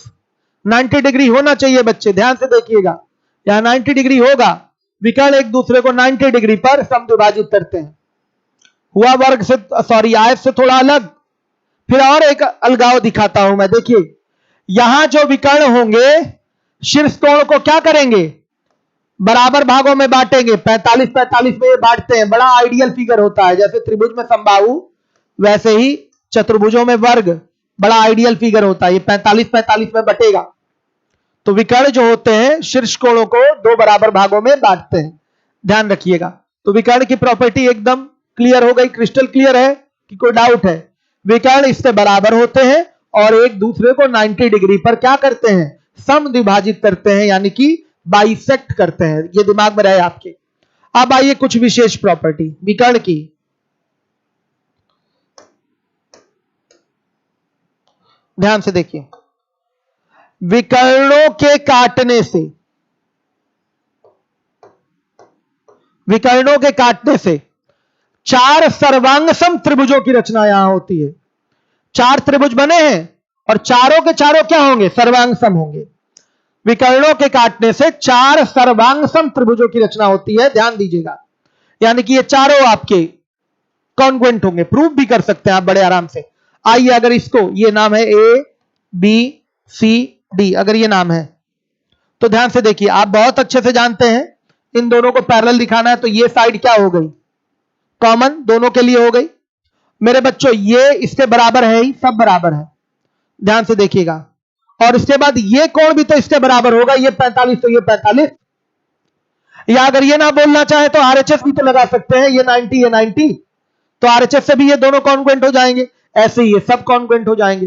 90 degree होना चाहिए बच्चे, ध्यान से देखिएगा। यहां 90 डिग्री होगा, विकर्ण एक दूसरे को 90 डिग्री पर समद्विभाजित करते हैं। हुआ वर्ग से, सॉरी आयत से थोड़ा अलग। फिर और एक अलगाव दिखाता हूं मैं। देखिए यहां जो विकर्ण होंगे शीर्ष कोण को क्या करेंगे? बराबर भागों में बांटेंगे। 45-45 में ये बांटते हैं। बड़ा आइडियल फिगर होता है। जैसे त्रिभुज में समबाहु, वैसे ही चतुर्भुजों में वर्ग बड़ा आइडियल फिगर होता है। ये 45-45 में बटेगा। तो विकर्ण जो होते हैं शीर्ष कोणों को 2 बराबर भागों में बांटते हैं, ध्यान रखिएगा। तो विकर्ण की प्रॉपर्टी एकदम क्लियर हो गई, क्रिस्टल क्लियर है कि कोई डाउट है? विकर्ण इससे बराबर होते हैं और एक दूसरे को 90 डिग्री पर क्या करते हैं? समद्विभाजित करते हैं, यानी कि बाइसेक्ट करते हैं। ये दिमाग में रहे आपके। अब आइए कुछ विशेष प्रॉपर्टी विकर्ण की। ध्यान से देखिए, विकर्णों के काटने से, विकर्णों के काटने से 4 सर्वांगसम त्रिभुजों की रचना यहां होती है। 4 त्रिभुज बने हैं और चारों के चारों क्या होंगे? सर्वांगसम होंगे। विकर्णों के काटने से 4 सर्वांगसम त्रिभुजों की रचना होती है, ध्यान दीजिएगा। यानी कि ये चारों आपके कॉन्ग्रुएंट होंगे। प्रूफ भी कर सकते हैं आप बड़े आराम से। आइए अगर इसको, ये नाम है ABCD, अगर ये नाम है तो ध्यान से देखिए, आप बहुत अच्छे से जानते हैं इन दोनों को पैरेलल दिखाना है, तो ये साइड क्या हो गई? कॉमन, दोनों के लिए हो गई। मेरे बच्चों ये इसके बराबर है ही, सब बराबर है, ध्यान से देखिएगा। और इसके बाद ये कोण भी तो इसके बराबर होगा, ये 45 तो ये 45। या अगर ये ना बोलना चाहे तो RHS भी तो लगा सकते हैं, ये 90 ये 90, तो RHS से भी ये दोनों कॉन्ग्रुएंट हो जाएंगे, ऐसे ही ये सब कॉन्ग्रुएंट हो जाएंगे।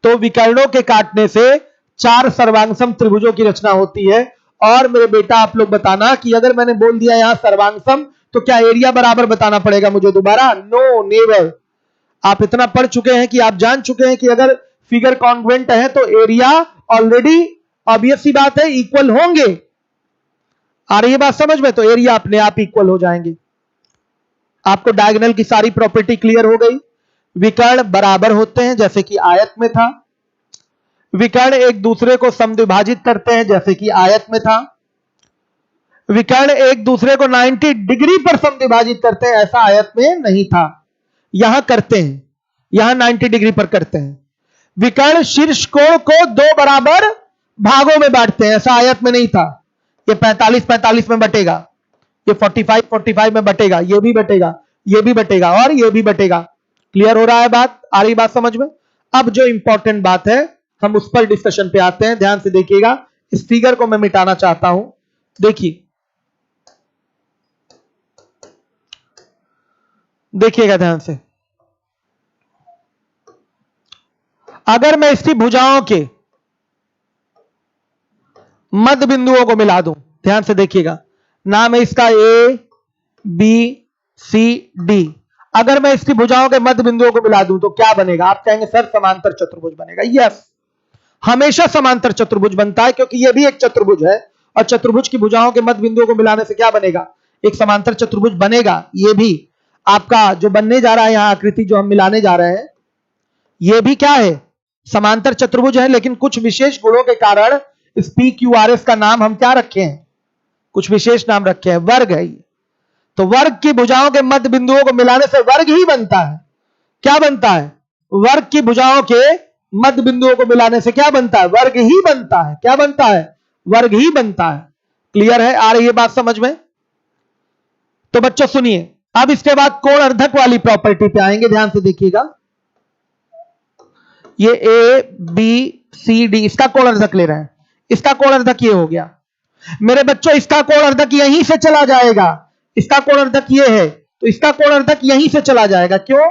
तो विकर्णों के काटने से 4 सर्वांगसम त्रिभुजों की रचना होती है। और मेरे बेटा आप लोग बताना कि अगर मैंने बोल दिया यहां सर्वांगसम तो क्या एरिया बराबर बताना पड़ेगा मुझे दोबारा? No, never. आप इतना पढ़ चुके हैं कि आप जान चुके हैं कि अगर फिगर कॉन्ग्रुएंट है तो एरिया ऑलरेडी ऑब्वियस सी बात है इक्वल होंगे। आ रही है बात समझ में? तो एरिया अपने आप इक्वल हो जाएंगे। आपको डायगोनल की सारी प्रॉपर्टी क्लियर हो गई। विकर्ण बराबर होते हैं जैसे कि आयत में था। विकर्ण एक दूसरे को समद्विभाजित करते हैं जैसे कि आयत में था। विकर्ण एक दूसरे को 90 डिग्री पर समद्विभाजित करते हैं, ऐसा आयत में नहीं था। यहां करते हैं, यहां 90 डिग्री पर करते हैं। विकर्ण शीर्ष कोण को 2 बराबर भागों में बांटते हैं, ऐसा आयत में नहीं था। ये 45 45 में बटेगा, ये 45 45 में बटेगा, ये भी बटेगा, ये भी बटेगा और ये भी बटेगा। क्लियर हो रहा है बात? आ रही बात समझ में? अब जो इंपॉर्टेंट बात है हम उस पर डिस्कशन पे आते हैं। ध्यान से देखिएगा, इस फिगर को मैं मिटाना चाहता हूं। देखिए, देखिएगा ध्यान से, अगर मैं इसकी भुजाओं के मध्य बिंदुओं को मिला दूं, ध्यान से देखिएगा, नाम है इसका ए बी सी डी। अगर मैं इसकी भुजाओं के मध्य बिंदुओं को मिला दूं तो क्या बनेगा? आप कहेंगे सर समांतर चतुर्भुज बनेगा। यस, हमेशा समांतर चतुर्भुज बनता है, क्योंकि यह भी एक चतुर्भुज है और चतुर्भुज की भुजाओं के मध्य बिंदुओं को मिलाने से क्या बनेगा? एक समांतर चतुर्भुज बनेगा। यह भी आपका जो बनने जा रहा है यहां आकृति जो हम मिलाने जा रहे हैं, यह भी क्या है? समांतर चतुर्भुज है, लेकिन कुछ विशेष गुणों के कारण इस पी क्यू आर एस का नाम हम क्या रखे हैं? कुछ विशेष नाम रखे हैं, वर्ग है ये। तो वर्ग की भुजाओं के मध्य बिंदुओं को मिलाने से वर्ग ही बनता है। क्या बनता है? वर्ग की भुजाओं के मध्य बिंदुओं को मिलाने से क्या बनता है? वर्ग ही बनता है। क्या बनता है? वर्ग ही बनता है। क्लियर है? आ रही है बात समझ में? तो बच्चों सुनिए, अब इसके बाद कोण अर्धक वाली प्रॉपर्टी पे आएंगे। ध्यान से देखिएगा, ये ए बी सी डी इसका कोण अर्धक ले रहे हैं, इसका कोण अर्धक ये हो गया। मेरे बच्चों, इसका कोण अर्धक यहीं से चला जाएगा। इसका कोण अर्धक ये है, तो इसका कोण अर्धक यहीं से चला जाएगा। क्यों?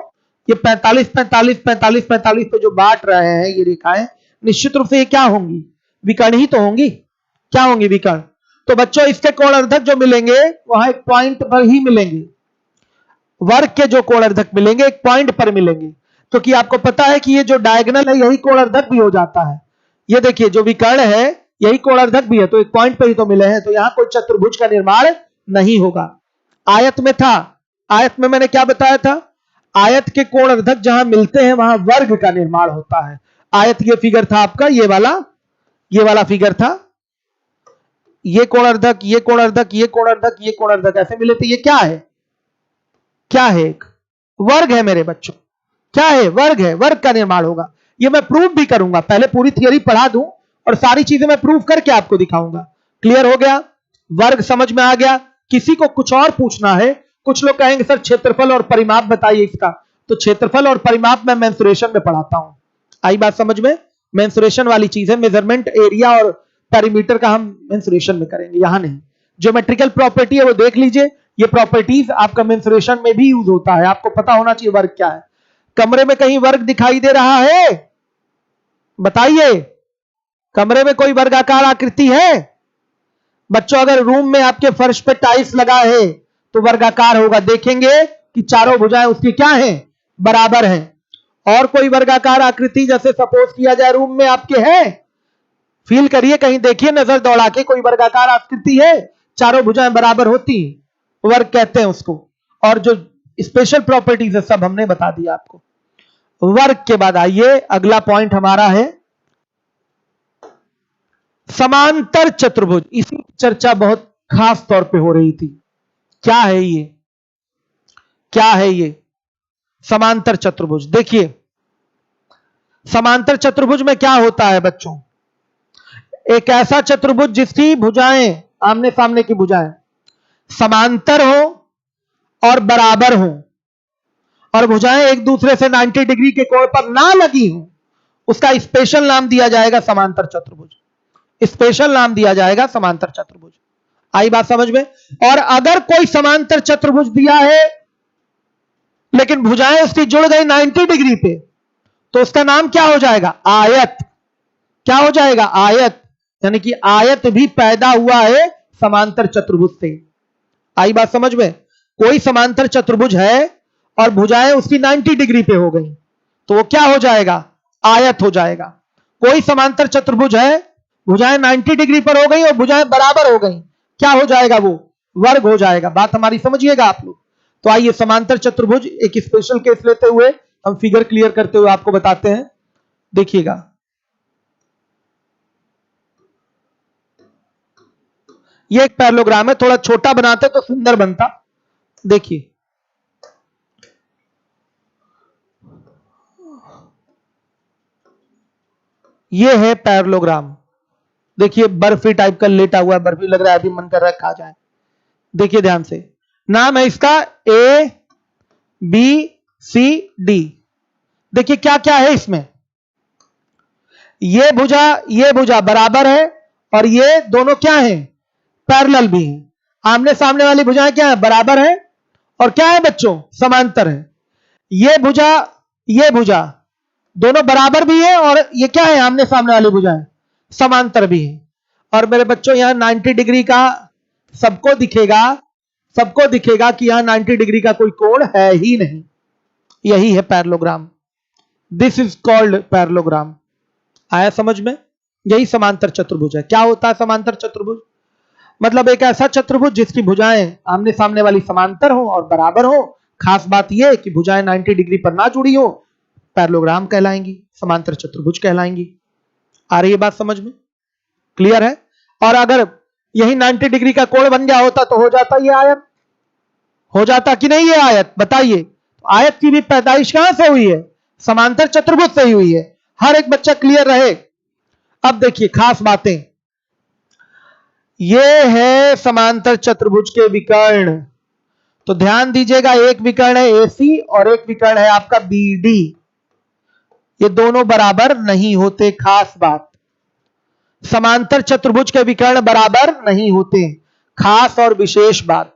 ये 45 45 45 45 पे जो बांट रहे हैं ये रेखाएं, निश्चित रूप से ये क्या होंगी? विकर्ण ही तो होंगी। क्या होंगी? विकर्ण। तो बच्चों, इसके कोण अर्धक जो मिलेंगे वहां एक पॉइंट पर ही मिलेंगे। वर्ग के जो कोण अर्धक मिलेंगे एक पॉइंट पर मिलेंगे, क्योंकि आपको पता है कि ये जो डायगोनल है यही कोण अर्धक भी हो जाता है। ये देखिए, जो विकर्ण है यही कोण अर्धक भी है, तो एक पॉइंट पर ही तो मिले हैं। तो यहां कोई चतुर्भुज का निर्माण नहीं होगा। आयत में था, आयत में मैंने क्या बताया था? आयत के कोण अर्धक जहां मिलते हैं वहां वर्ग का निर्माण होता है। आयत ये फिगर था आपका, ये वाला फिगर था। ये कोण अर्धक, ये कोण अर्धक, ये कोण अर्धक, ये कोण अर्धक ऐसे मिले थे। ये क्या है? क्या है? एक वर्ग है मेरे बच्चों। क्या है? वर्ग है। वर्ग का निर्माण होगा। ये मैं प्रूव भी करूंगा। पहले पूरी थियरी पढ़ा दूं और सारी चीजें मैं प्रूव करके आपको दिखाऊंगा। क्लियर हो गया? वर्ग समझ में आ गया? किसी को कुछ और पूछना है? कुछ लोग कहेंगे सर क्षेत्रफल और परिमाप बताइए इसका। तो क्षेत्रफल और परिमाप मैं मेंसुरेशन में पढ़ाता हूं। आई बात समझ में? मेंसुरेशन वाली चीज है। मेजरमेंट, एरिया और पेरीमीटर का हम मेंसुरेशन में करेंगे, यहां नहीं। ज्योमेट्रिकल प्रॉपर्टी है वो देख लीजिए। ये प्रॉपर्टीज आपका मेंसुरेशन में भी यूज होता है। आपको पता होना चाहिए वर्ग क्या है। कमरे में कहीं वर्ग दिखाई दे रहा है? बताइए, कमरे में कोई वर्गाकार आकृति है? बच्चों, अगर रूम में आपके फर्श पे टाइल्स लगा है तो वर्गाकार होगा। देखेंगे कि चारों भुजाएं उसकी क्या हैं? बराबर हैं। और कोई वर्गाकार आकृति जैसे सपोज किया जाए रूम में आपके है? फील करिए, कहीं देखिए नजर दौड़ा के, कोई वर्गाकार आकृति है, चारों भुजाएं बराबर होती हैं, वर्ग कहते हैं उसको। और जो स्पेशल प्रॉपर्टीज है सब हमने बता दिया आपको। वर्ग के बाद आइए, अगला पॉइंट हमारा है समांतर चतुर्भुज। इसी की चर्चा बहुत खास तौर पे हो रही थी। क्या है ये? क्या है ये समांतर चतुर्भुज? देखिए, समांतर चतुर्भुज में क्या होता है बच्चों? एक ऐसा चतुर्भुज जिसकी भुजाएं, आमने सामने की भुजाएं समांतर हो और बराबर हो, और भुजाएं एक दूसरे से 90 डिग्री के कोण पर ना लगी हो, उसका स्पेशल नाम दिया जाएगा समांतर चतुर्भुज। स्पेशल नाम दिया जाएगा समांतर चतुर्भुज। आई बात समझ में? और अगर कोई समांतर चतुर्भुज दिया है लेकिन भुजाएं उसकी जुड़ गई 90 डिग्री पे, तो उसका नाम क्या हो जाएगा? आयत। क्या हो जाएगा? आयत। यानी कि आयत भी पैदा हुआ है समांतर चतुर्भुज से। आई बात समझ में? कोई समांतर चतुर्भुज है और भुजाएं उसकी 90 डिग्री पे हो गई, तो वो क्या हो जाएगा? आयत हो जाएगा। कोई समांतर चतुर्भुज है, भुजाएं 90 डिग्री पर हो गई और भुजाएं बराबर हो गई, क्या हो जाएगा? वो वर्ग हो जाएगा। बात हमारी समझिएगा आप लोग। तो आइए समांतर चतुर्भुज एक स्पेशल केस लेते हुए हम फिगर क्लियर करते हुए आपको बताते हैं। देखिएगा, ये एक पैरेललोग्राम है। थोड़ा छोटा बनाते तो सुंदर बनता। देखिए, ये है पैरेललोग्राम। देखिए बर्फी टाइप का लेटा हुआ है, बर्फी लग रहा है, अभी मन कर रहा है खा जाए। देखिए ध्यान से, नाम है इसका ए बी सी डी। देखिए क्या क्या है इसमें, ये भुजा बराबर है और ये दोनों क्या है, पैरेलल भी है। आमने सामने वाली भुजाएं क्या है, बराबर है और क्या है बच्चों, समांतर है। ये भुजा दोनों बराबर भी है और ये क्या है, आमने सामने वाली भुजाएं समांतर भी है। और मेरे बच्चों यहां 90 डिग्री का सबको दिखेगा कि यहां 90 डिग्री का कोई कोण है ही नहीं। यही है parallelogram, this is called parallelogram. आया समझ में? यही समांतर चतुर्भुज है। क्या होता है समांतर चतुर्भुज? मतलब एक ऐसा चतुर्भुज जिसकी भुजाएं आमने सामने वाली समांतर हो और बराबर हो। खास बात यह कि भुजाएं 90 डिग्री पर ना जुड़ी हो, पैरेललोग्राम कहलाएंगी, समांतर चतुर्भुज कहलाएंगी। आ रही है बात समझ में? क्लियर है? और अगर यही 90 डिग्री का कोण बन गया होता तो हो जाता ये आयत, हो जाता कि नहीं ये आयत? बताइए। आयत की भी पैदाइश कहां से हुई है? समांतर चतुर्भुज से ही हुई है। हर एक बच्चा क्लियर रहे। अब देखिए खास बातें, ये है समांतर चतुर्भुज के विकर्ण। तो ध्यान दीजिएगा, एक विकर्ण है AC और एक विकर्ण है आपका BD। ये दोनों बराबर नहीं होते। खास बात, समांतर चतुर्भुज के विकर्ण बराबर नहीं होते। खास और विशेष बात,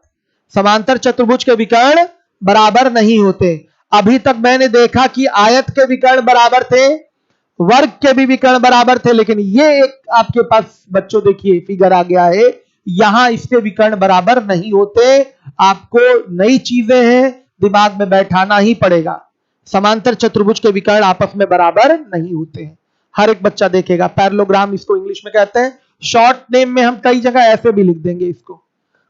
समांतर चतुर्भुज के विकर्ण बराबर नहीं होते। अभी तक मैंने देखा कि आयत के विकर्ण बराबर थे, वर्ग के भी विकर्ण बराबर थे, लेकिन ये एक आपके पास बच्चों देखिए फिगर आ गया है, यहां इसके विकर्ण बराबर नहीं होते। आपको नई चीजें हैं, दिमाग में बैठाना ही पड़ेगा। समांतर चतुर्भुज के विकर्ण आपस में बराबर नहीं होते हैं। हर एक बच्चा देखेगा। पैरेललोग्राम इसको इंग्लिश में कहते हैं। शॉर्ट नेम में हम कई जगह ऐसे भी लिख देंगे इसको।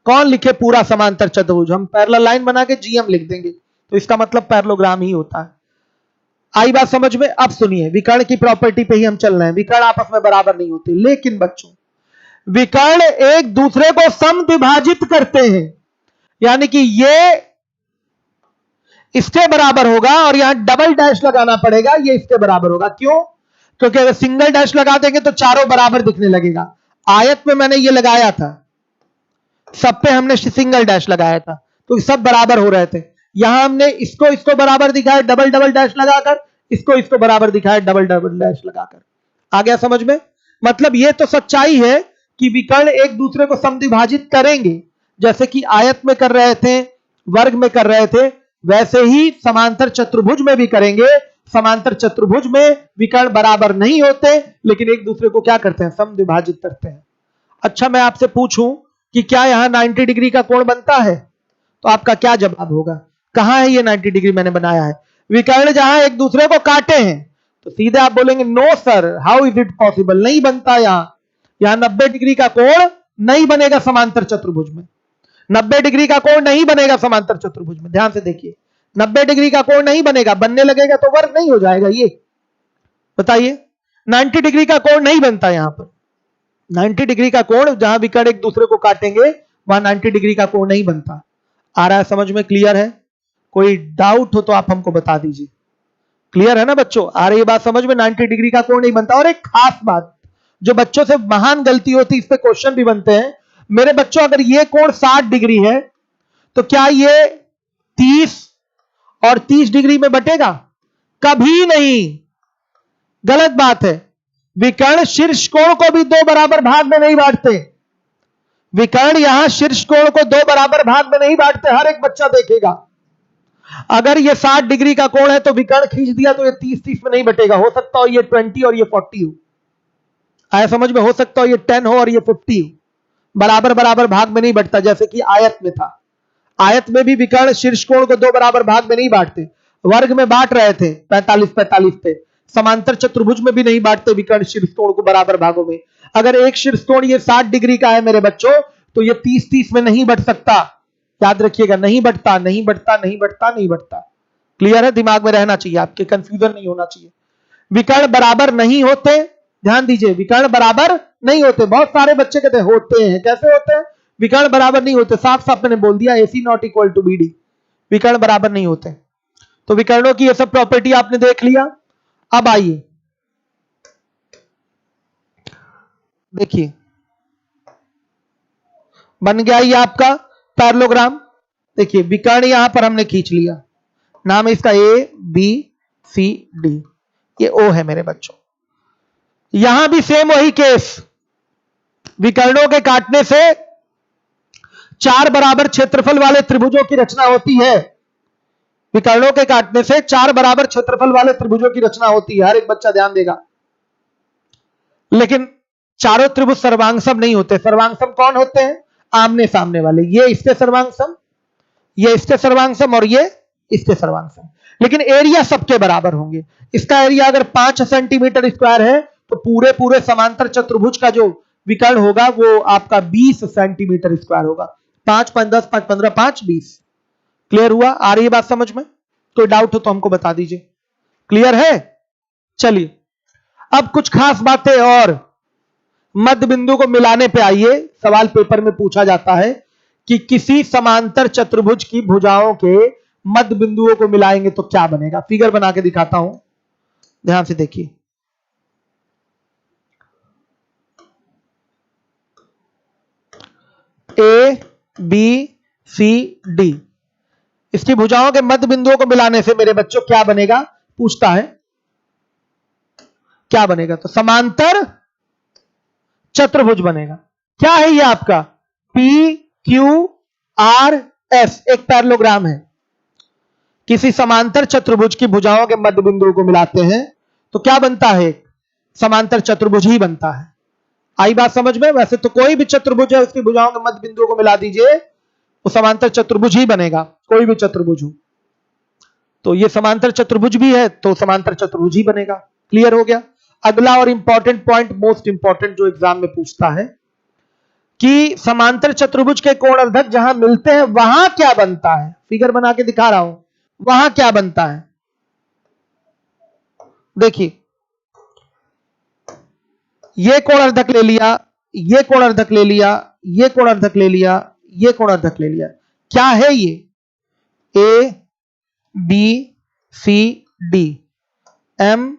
कौन लिखे पूरा समांतर चतुर्भुज? हम पैरेलल लाइन बना के GM लिख देंगे, तो इसका मतलब पैरेललोग्राम ही होता है। आई बात समझ में? अब सुनिए, विकर्ण की प्रॉपर्टी पे ही हम चल रहे हैं। विकर्ण आपस में बराबर नहीं होते, लेकिन बच्चों विकर्ण एक दूसरे को समद्विभाजित करते हैं। यानी कि ये इसके बराबर होगा और यहां डबल डैश लगाना पड़ेगा, ये इसके बराबर होगा। क्यों? क्योंकि अगर सिंगल डैश लगा देंगे तो चारों बराबर दिखने लगेगा। आयत में मैंने ये लगाया था, सब पे हमने सिंगल डैश लगाया था, तो सब बराबर हो रहे थे। यहां हमने इसको बराबर दिखाया डबल डबल डैश लगाकर, इसको बराबर दिखाया डबल डबल डैश लगाकर। आ गया समझ में? मतलब यह तो सच्चाई है कि विकर्ण एक दूसरे को समद्विभाजित करेंगे। जैसे कि आयत में कर रहे थे, वर्ग में कर रहे थे, वैसे ही समांतर चतुर्भुज में भी करेंगे। समांतर चतुर्भुज में विकर्ण बराबर नहीं होते, लेकिन एक दूसरे को क्या करते हैं? समद्विभाजित करते हैं। अच्छा, मैं आपसे पूछूं कि क्या यहां 90 डिग्री का कोण बनता है, तो आपका क्या जवाब होगा? कहां है ये 90 डिग्री मैंने बनाया है? विकर्ण जहां एक दूसरे को काटे हैं, तो सीधे आप बोलेंगे no sir, how is it possible? नहीं बनता। यहां 90 डिग्री का कोण नहीं बनेगा समांतर चतुर्भुज में। 90 डिग्री का कोण नहीं बनेगा समांतर चतुर्भुज में। ध्यान से देखिए, 90 डिग्री का कोण नहीं बनेगा। बनने लगेगा तो वर्ग नहीं हो जाएगा ये? बताइए, 90 डिग्री का कोण नहीं बनता यहां पर। 90 डिग्री का कोण, जहां विकर्ण एक दूसरे को काटेंगे वहां 90 डिग्री का कोण नहीं बनता। आ रहा है समझ में? क्लियर है? कोई डाउट हो तो आप हमको बता दीजिए। क्लियर है ना बच्चों? आ रही है बात समझ में? 90 डिग्री का कोण नहीं बनता। और एक खास बात जो बच्चों से महान गलती होती है, इस पे क्वेश्चन भी बनते हैं। मेरे बच्चों, अगर ये कोण 60 डिग्री है तो क्या ये 30 और 30 डिग्री में बटेगा? कभी नहीं। गलत बात है। विकर्ण शीर्ष कोण को भी दो बराबर भाग में नहीं बांटते। विकर्ण यहां शीर्ष कोण को दो बराबर भाग में नहीं बांटते। हर एक बच्चा देखेगा। अगर ये 60 डिग्री का कोण है तो विकर्ण खींच दिया तो ये 30-30 में नहीं बटेगा। हो सकता हो ये 20 और ये 40 हो। आया समझ में? हो सकता हो ये 10 हो और ये 50 हो। बराबर बराबर भाग में नहीं बटता, जैसे कि आयत में था। आयत में भी विकर्ण शीर्ष कोण को दो बराबर भाग में नहीं बांटते, वर्ग में बांट रहे थे 45-45 पे। समांतर चतुर्भुज में भी नहीं बांटते विकर्ण शीर्ष कोण को बराबर भागों में। अगर एक शीर्ष कोण ये 60 डिग्री का है मेरे बच्चों, तो ये 30-30 में नहीं बट सकता। याद रखिएगा, नहीं बटता, नहीं बटता, नहीं बटता, नहीं बटता। क्लियर है? दिमाग में रहना चाहिए, आपके कंफ्यूजन नहीं होना चाहिए। विकर्ण बराबर नहीं होते। ध्यान दीजिए, विकर्ण बराबर नहीं होते। बहुत सारे बच्चे कहते हैं होते हैं। कैसे होते हैं? विकर्ण बराबर नहीं होते। साफ साफ मैंने बोल दिया, AC not equal to BD। विकर्ण बराबर नहीं होते। तो विकर्णों की ये सब प्रॉपर्टी आपने देख लिया। अब आइए, देखिए बन गया ये आपका पैरेललोग्राम। देखिए विकर्ण यहां पर हमने खींच लिया, नाम है इसका ए बी सी डी, ये ओ है मेरे बच्चों। यहां भी सेम वही केस, विकर्णों के काटने से 4 बराबर क्षेत्रफल वाले त्रिभुजों की रचना होती है। विकर्णों के काटने से 4 बराबर क्षेत्रफल वाले त्रिभुजों की रचना होती है, हर एक बच्चा ध्यान देगा। लेकिन चारों त्रिभुज सर्वांगसम नहीं होते। सर्वांगसम कौन होते हैं? आमने सामने वाले। ये इसके सर्वांगसम, ये इसके सर्वांगसम और ये इसके सर्वांगसम, लेकिन एरिया सबके बराबर होंगे। इसका एरिया अगर 5 सेंटीमीटर स्क्वायर है तो पूरे पूरे समांतर चतुर्भुज का जो विकर्ण होगा वो आपका 20 सेंटीमीटर स्क्वायर होगा। 5 5 10 5 15 5 20। क्लियर हुआ? आ रही है बात समझ में? कोई डाउट हो तो हमको बता दीजिए। क्लियर है? चलिए अब कुछ खास बातें और। मध्य बिंदु को मिलाने पे आइए, सवाल पेपर में पूछा जाता है कि किसी समांतर चतुर्भुज की भुजाओं के मध्य बिंदुओं को मिलाएंगे तो क्या बनेगा। फिगर बना के दिखाता हूं, ध्यान से देखिए। ए बी सी डी, इसकी भुजाओं के मध्य बिंदुओं को मिलाने से मेरे बच्चों क्या बनेगा, पूछता है क्या बनेगा। तो समांतर चतुर्भुज बनेगा। क्या है ये आपका? पी क्यू आर एस, एक पैरेललोग्राम है। किसी समांतर चतुर्भुज की भुजाओं के मध्य बिंदुओं को मिलाते हैं तो क्या बनता है? समांतर चतुर्भुज ही बनता है। आई बात समझ में? वैसे तो कोई भी चतुर्भुज है उसकी भुजाओं के मध्य बिंदुओं को मिला दीजिए वो समांतर चतुर्भुज ही बनेगा, कोई भी चतुर्भुज हो। तो ये समांतर चतुर्भुज भी है तो समांतर चतुर्भुज ही बनेगा। क्लियर हो गया? अगला और इंपॉर्टेंट पॉइंट, मोस्ट इंपॉर्टेंट, जो एग्जाम में पूछता है कि समांतर चतुर्भुज के कोणर्धक जहां मिलते हैं वहां क्या बनता है। फिगर बना के दिखा रहा हूं, वहां क्या बनता है। देखिए ये कोणर्धक ले लिया, ये कोणर्धक ले लिया, ये कोणर्धक ले लिया, ये कोणर्धक ले लिया। क्या है ये? A B C D M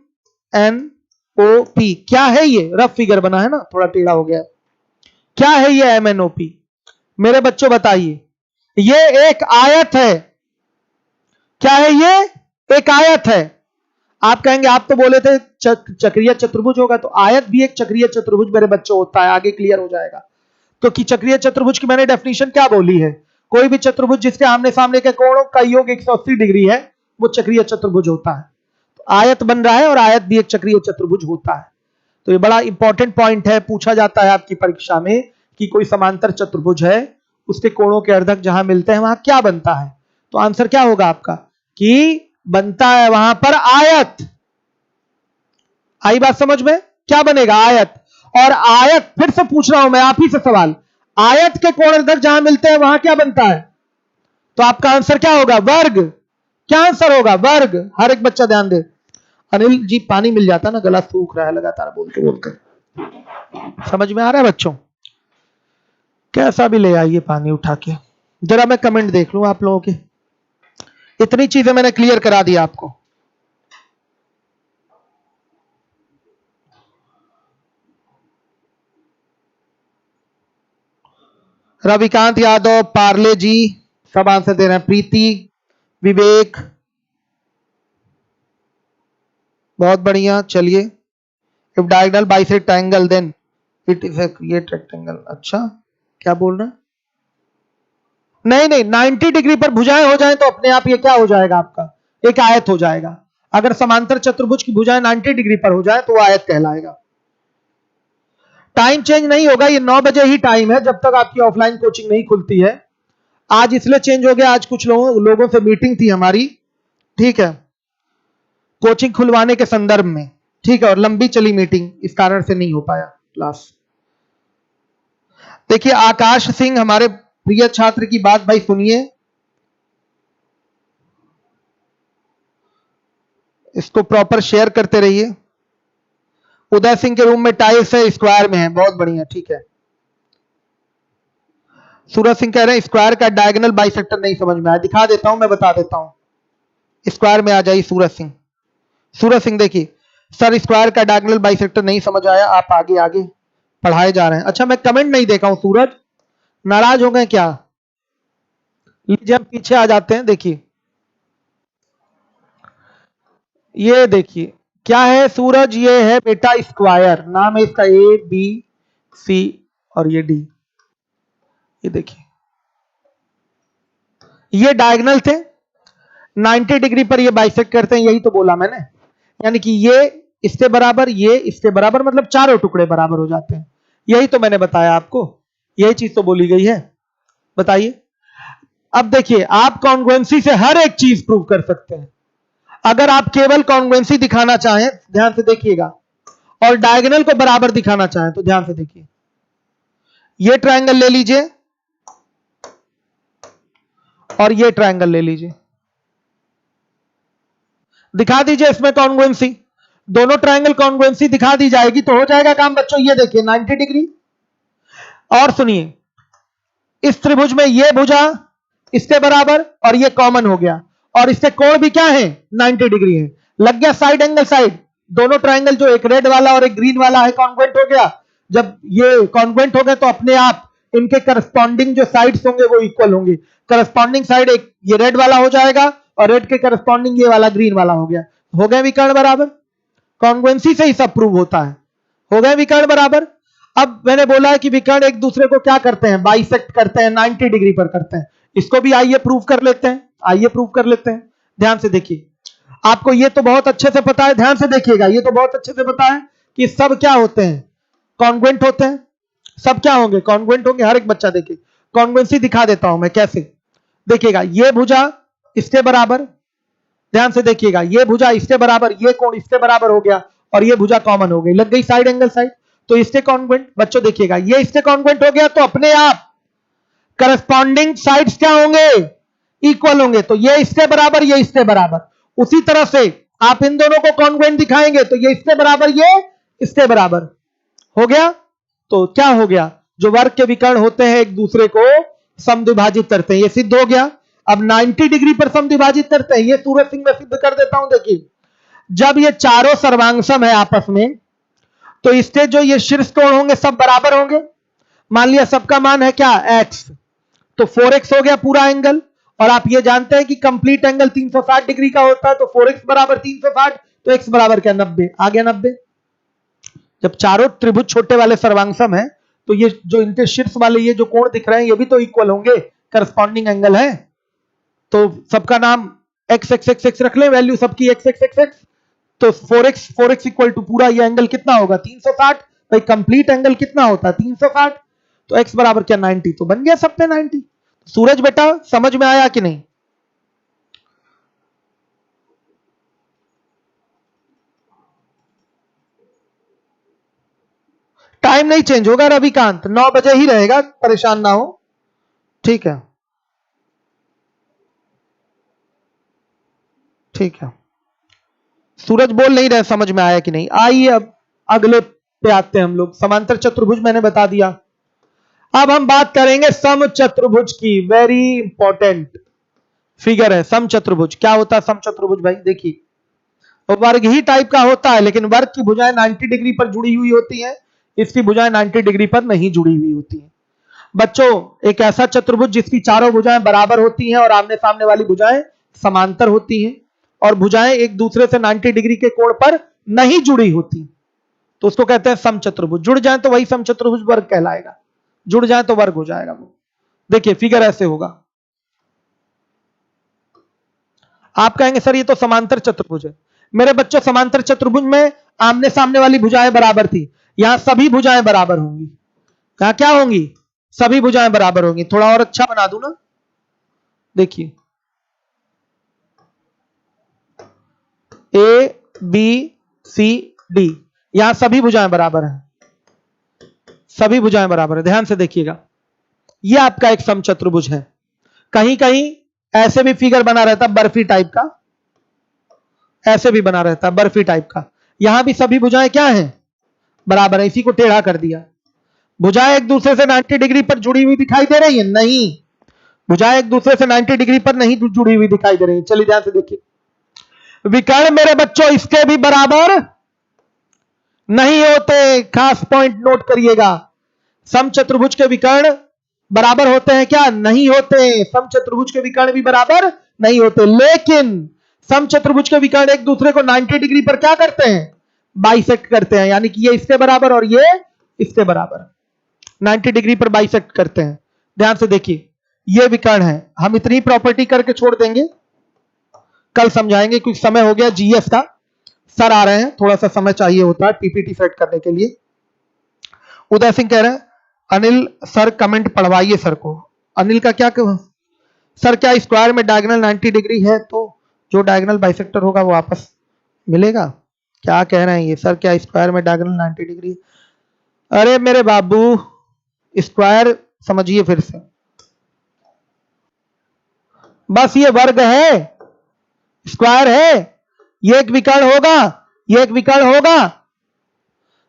N O P. क्या है ये? रफ फिगर बना है ना, थोड़ा टेढ़ा हो गया। क्या है ये एम एन ओ पी? मेरे बच्चों बताइए। ये एक आयत है। क्या है ये? एक आयत है। आप कहेंगे आप तो बोले थे चक्रीय चतुर्भुज होगा, तो आयत भी एक चक्रीय चतुर्भुज मेरे बच्चों होता है, आगे क्लियर हो जाएगा। क्योंकि चक्रीय चतुर्भुज की मैंने डेफिनेशन क्या बोली है? कोई भी चतुर्भुज जिसके आमने सामने के कोणों का योग 180 डिग्री है वो चक्रीय चतुर्भुज होता है। तो आयत बन रहा है और आयत भी एक चक्रीय चतुर्भुज होता है। तो ये बड़ा इंपॉर्टेंट पॉइंट है, पूछा जाता है आपकी परीक्षा में कि कोई समांतर चतुर्भुज है, उसके कोणों के अर्धक जहां मिलते हैं वहां क्या बनता है। तो आंसर क्या होगा आपका कि बनता है वहां पर आयत। आई बात समझ में? क्या बनेगा? आयत। और आयत, फिर से पूछ रहा हूं मैं आप ही से सवाल, आयत के कोणर्धक जहां मिलते हैं वहां क्या बनता है? तो आपका आंसर क्या होगा? वर्ग। क्या आंसर होगा? वर्ग। हर एक बच्चा ध्यान दे। अनिल जी पानी मिल जाता ना, गला सूख रहा है लगातार बोलते बोलते। समझ में आ रहा है बच्चों? कैसा भी ले आइए पानी उठा के, जरा मैं कमेंट देख लूं आप लोगों के। इतनी चीजें मैंने क्लियर करा दी आपको। रविकांत यादव, पार्ले जी सब आंसर दे रहे हैं। प्रीति, विवेक, बहुत बढ़िया। चलिए, if diagonal bisect angle then it is a create rectangle. अच्छा क्या बोल रहे हैं? नहीं नहीं, 90 डिग्री पर भुजाएं हो जाएं तो अपने आप ये क्या हो जाएगा आपका? एक आयत हो जाएगा। अगर समांतर चतुर्भुज की भुजाएं 90 डिग्री पर हो जाए तो वो आयत कहलाएगा। टाइम चेंज नहीं होगा, ये 9 बजे ही टाइम है जब तक आपकी ऑफलाइन कोचिंग नहीं खुलती है। आज इसलिए चेंज हो गया, आज कुछ लोगों से मीटिंग थी हमारी, ठीक है, कोचिंग खुलवाने के संदर्भ में, ठीक है, और लंबी चली मीटिंग, इस कारण से नहीं हो पाया क्लास। देखिए आकाश सिंह हमारे प्रिय छात्र की बात भाई सुनिए, इसको प्रॉपर शेयर करते रहिए। उदय सिंह के रूम में टाइल्स है, स्क्वायर में है, बहुत बढ़िया, ठीक है। सूरज सिंह कह रहे हैं स्क्वायर का डायगोनल बाइसेक्टर नहीं समझ में आया। दिखा देता हूं, मैं बता देता हूं। स्क्वायर में आ जाइए सूरज सिंह। सूरज सिंह देखिए, सर स्क्वायर का डायगोनल बाइसेक्टर नहीं समझ आया, आप आगे आगे पढ़ाए जा रहे हैं। अच्छा, मैं कमेंट नहीं देखा हूं, सूरज नाराज हो गए क्या? लीजिए हम पीछे आ जाते हैं। देखिए ये देखिए क्या है सूरज, ये है बेटा स्क्वायर, नाम है इसका ए बी सी और ये डी। ये देखिए ये डायगोनल थे, 90 डिग्री पर ये बाइसेक्ट करते हैं, यही तो बोला मैंने। यानी कि ये इसके बराबर, ये इसके बराबर, मतलब चारों टुकड़े बराबर हो जाते हैं। यही तो मैंने बताया आपको, यही चीज तो बोली गई है। बताइए अब देखिए, आप कॉन्ग्रुएंसी से हर एक चीज प्रूव कर सकते हैं। अगर आप केवल कॉन्ग्रुएंसी दिखाना चाहें, ध्यान से देखिएगा, और डायगोनल को बराबर दिखाना चाहें तो ध्यान से देखिए, ये ट्रायंगल ले लीजिए और ये ट्रायंगल ले लीजिए, दिखा दीजिए इसमें कॉन्ग्रुएंसी। दोनों ट्रायंगल कॉन्ग्रुएंसी दिखा दी जाएगी तो हो जाएगा काम बच्चों। ये देखिए 90 डिग्री। और सुनिए, इस त्रिभुज में ये भुजा इसके बराबर और ये कॉमन हो गया, और इसके कोण भी क्या है, 90 डिग्री है। लग गया साइड एंगल साइड। दोनों ट्रायंगल जो एक रेड वाला और एक ग्रीन वाला है कॉन्ग्रुएंट हो गया। जब ये कॉन्ग्रुएंट हो गए तो अपने आप इनके करस्पॉन्डिंग जो साइड्स होंगे वो इक्वल होंगे। करस्पॉन्डिंग साइड एक ये रेड वाला हो जाएगा और रेड के करस्पॉन्डिंग ये वाला ग्रीन वाला हो गया। हो गए विकर्ण बराबर। कॉन्ग्रुएंसी से ही सब प्रूव होता है। हो गए विकर्ण बराबर। अब मैंने बोला है कि विकर्ण एक दूसरे को क्या करते हैं, बाइसेक्ट करते हैं, 90 डिग्री पर करते हैं। इसको भी आइए प्रूव कर लेते हैं, आइए प्रूव कर लेते हैं। ध्यान से देखिए, आपको ये तो बहुत अच्छे से पता है, ध्यान से देखिएगा, ये तो बहुत अच्छे से पता है कि सब क्या होते हैं, कॉन्ग्रुएंट होते हैं। सब क्या होंगे, कॉन्ग्रुएंट होंगे। हर एक बच्चा देखिए, कॉन्ग्रुएंसी दिखा देता हूं मैं कैसे। देखिएगा, ये भुजा इसके बराबर, ध्यान से देखिएगा, ये भुजा इसके बराबर, ये कोण इसके बराबर हो गया, और ये भुजा कॉमन हो गई, लग गई साइड एंगल साइड, तो इसके कॉन्ग्रुएंट। बच्चों देखिएगा, ये इसके कॉन्ग्रुएंट हो गया तो अपने आप करस्पॉन्डिंग साइड्स क्या होंगे, इक्वल होंगे। तो ये इसके बराबर, ये इसके बराबर। उसी तरह से आप इन दोनों को कॉन्ग्रुएंट दिखाएंगे तो ये इसके बराबर, ये इसके बराबर हो गया। तो क्या हो गया, जो वर्ग के विकर्ण होते हैं एक दूसरे को समद्विभाजित करते हैं, ये सिद्ध हो गया। अब 90 डिग्री पर समद्विभाजित करते हैं, ये सूरज सिंह में सिद्ध कर देता हूं। देखिए, जब ये चारों सर्वांगसम है आपस में, तो इसके जो ये शीर्ष कोण होंगे सब बराबर होंगे। मान लिया सबका मान है क्या, x, तो 4x हो गया पूरा एंगल। और आप ये जानते हैं कि कंप्लीट एंगल 360 डिग्री का होता है, तो 4x बराबर 360, तो x बराबर क्या, 90 आ गया 90। जब चारों त्रिभुज छोटे वाले सर्वांगसम है तो ये जो इनके शीर्ष वाले ये जो कोण दिख रहे हैं ये भी तो इक्वल होंगे, करस्पॉन्डिंग एंगल है। तो सबका नाम x x x x रख लें, वैल्यू सबकी x x x x, तो 4x इक्वल टू पूरा ये एंगल कितना होगा, 360। भाई कंप्लीट एंगल कितना होता है, 360, तो x बराबर क्या, 90। तो बन गया सब पे 90। सूरज बेटा समझ में आया कि नहीं? टाइम नहीं चेंज होगा रविकांत, 9 बजे ही रहेगा, परेशान ना हो, ठीक है, ठीक है। सूरज बोल नहीं रहे समझ में आया कि नहीं। आइए अब अगले पे आते हैं हम लोग। समांतर चतुर्भुज मैंने बता दिया। अब हम बात करेंगे सम चतुर्भुज की। वेरी इंपॉर्टेंट फिगर है सम चतुर्भुज। क्या होता है सम चतुर्भुज भाई? देखिए, वर्ग ही टाइप का होता है, लेकिन वर्ग की भुजाएं 90 डिग्री पर जुड़ी हुई होती हैं, इसकी भुजाएं 90 डिग्री पर नहीं जुड़ी हुई होती हैं। बच्चों, एक ऐसा चतुर्भुज जिसकी चारों भुजाएं बराबर होती हैं और आमने सामने वाली भुजाएं समांतर होती हैं, और भुजाएं एक दूसरे से 90 डिग्री के कोण पर नहीं जुड़ी होती, तो उसको कहते हैं समचतुर्भुज। जुड़ जाए तो वही समचतुर्भुज वर्ग कहलाएगा, जुड़ जाए तो वर्ग हो जाएगा वो। देखिए फिगर ऐसे होगा। आप कहेंगे सर ये तो समांतर चतुर्भुज है। मेरे बच्चों, समांतर चतुर्भुज में आमने सामने वाली भुजाएं बराबर थी, यहां सभी भुजाएं बराबर होंगी। कहां क्या होंगी, सभी भुजाएं बराबर होंगी। थोड़ा और अच्छा बना दूं ना, देखिए ए बी सी डी, यहां सभी भुजाएं बराबर हैं, सभी भुजाएं बराबर है। ध्यान से देखिएगा, यह आपका एक समचतुर्भुज है। कहीं कहीं ऐसे भी फिगर बना रहता बर्फी टाइप का, ऐसे भी बना रहता बर्फी टाइप का। यहां भी सभी भुजाएं क्या हैं, बराबर है। इसी को टेढ़ा कर दिया। भुजाएं एक दूसरे से 90 डिग्री पर जुड़ी हुई दिखाई दे रही है? नहीं, भुजाएं एक दूसरे से 90 डिग्री पर नहीं जुड़ी हुई दिखाई दे रही है। चलिए ध्यान से देखिए, विकर्ण मेरे बच्चों इसके भी बराबर नहीं होते, खास पॉइंट नोट करिएगा। समचतुर्भुज के विकर्ण बराबर होते हैं क्या? नहीं होते। समचतुर्भुज के विकर्ण भी बराबर नहीं होते, लेकिन समचतुर्भुज के विकर्ण एक दूसरे को 90 डिग्री पर क्या करते हैं? बाइसेक्ट करते हैं, यानी कि ये इसके बराबर और ये इसके बराबर 90 डिग्री पर बाइसेक्ट करते हैं। ध्यान से देखिए, ये विकर्ण है। हम इतनी प्रॉपर्टी करके छोड़ देंगे, कल समझाएंगे क्योंकि समय हो गया जीएस का। सर आ रहे हैं, थोड़ा सा समय चाहिए होता है पीपीटी सेट करने के लिए। उदय सिंह कह रहे हैं अनिल सर कमेंट पढ़वाइए सर को। अनिल का क्या कहो? सर क्या स्क्वायर में डायगोनल 90 डिग्री है तो जो डायगोनल बाइसेक्टर होगा वो वापस मिलेगा? क्या कह रहे हैं ये? सर क्या स्क्वायर में डायगोनल 90 डिग्री? अरे मेरे बाबू, स्क्वायर समझिए फिर से, बस ये वर्ग है, स्क्वायर है। ये एक विकर्ण होगा, ये एक विकर्ण होगा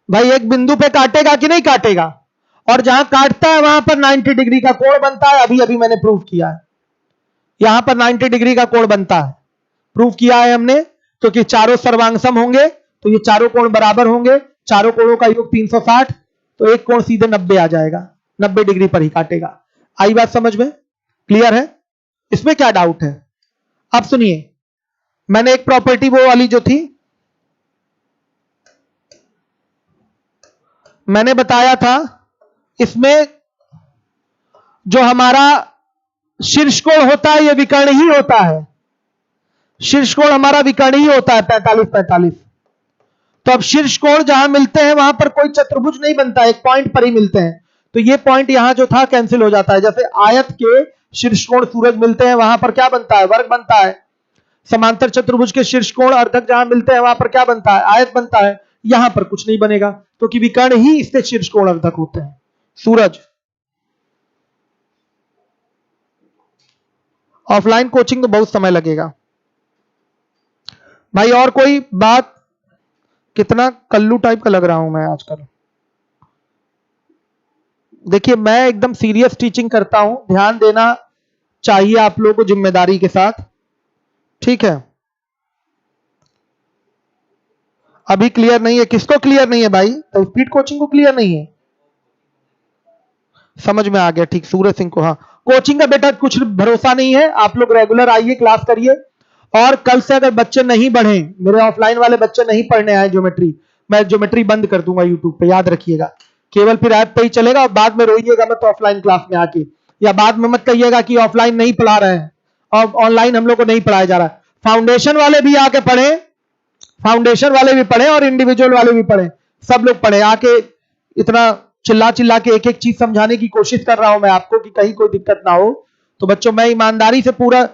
भाई, एक बिंदु पे काटेगा कि नहीं काटेगा? और जहां काटता है वहां पर 90 डिग्री का कोण बनता है। अभी अभी मैंने प्रूव किया है, यहां पर 90 डिग्री का कोण बनता है, प्रूव किया है हमने। क्योंकि चारों सर्वांगसम होंगे तो ये चारों कोण बराबर होंगे, चारों कोणों का योग 360, तो एक कोण सीधे 90 आ जाएगा, 90 डिग्री पर ही काटेगा। आई बात समझ में? क्लियर है? इसमें क्या डाउट है? अब सुनिए, मैंने एक प्रॉपर्टी वो वाली जो थी मैंने बताया था, इसमें जो हमारा शीर्ष कोण होता है ये विकर्ण ही होता है। शीर्ष कोण हमारा विकर्ण ही होता है 45-45। तो अब शीर्ष कोण जहां मिलते हैं वहां पर कोई चतुर्भुज नहीं बनता, एक पॉइंट पर ही मिलते हैं। तो ये पॉइंट यहां जो था कैंसिल हो जाता है। जैसे आयत के शीर्ष कोण सूरज मिलते हैं वहां पर क्या बनता है? वर्ग बनता है। समांतर चतुर्भुज के शीर्ष कोण अर्धक जहां मिलते हैं वहां पर क्या बनता है? आयत बनता है। यहां पर कुछ नहीं बनेगा क्योंकि विकर्ण ही इसके शीर्ष कोण अर्धक होते हैं। सूरज, ऑफलाइन कोचिंग तो बहुत समय लगेगा भाई। और कोई बात? कितना कल्लू टाइप का लग रहा हूं मैं आजकल। देखिए, मैं एकदम सीरियस टीचिंग करता हूं, ध्यान देना चाहिए आप लोगों को जिम्मेदारी के साथ, ठीक है? अभी क्लियर नहीं है? किसको क्लियर नहीं है भाई? तो स्पीड कोचिंग को क्लियर नहीं है? समझ में आ गया, ठीक। सूरज सिंह को, हाँ। कोचिंग का बेटा कुछ भरोसा नहीं है, आप लोग रेगुलर आइए, क्लास करिए। और कल से अगर बच्चे नहीं बढ़े, मेरे ऑफलाइन वाले बच्चे नहीं पढ़ने आए ज्योमेट्री, मैं ज्योमेट्री बंद कर दूंगा यूट्यूब पे, याद रखिएगा। केवल फिर ऐप पे ही चलेगा और बाद में रोइएगा मत ऑफलाइन क्लास में आके, या बाद में मत कहिएगा कि ऑफलाइन नहीं पढ़ा रहे हैं और ऑनलाइन हम लोग को नहीं पढ़ाया जा रहा है। फाउंडेशन वाले भी आके पढ़े, फाउंडेशन वाले भी पढ़े और इंडिविजुअल वाले भी पढ़े, सब लोग पढ़े आके। इतना चिल्ला चिल्ला के एक एक चीज समझाने की कोशिश कर रहा हूं मैं आपको कि कहीं कोई दिक्कत ना हो। तो बच्चों, मैं ईमानदारी से पूरा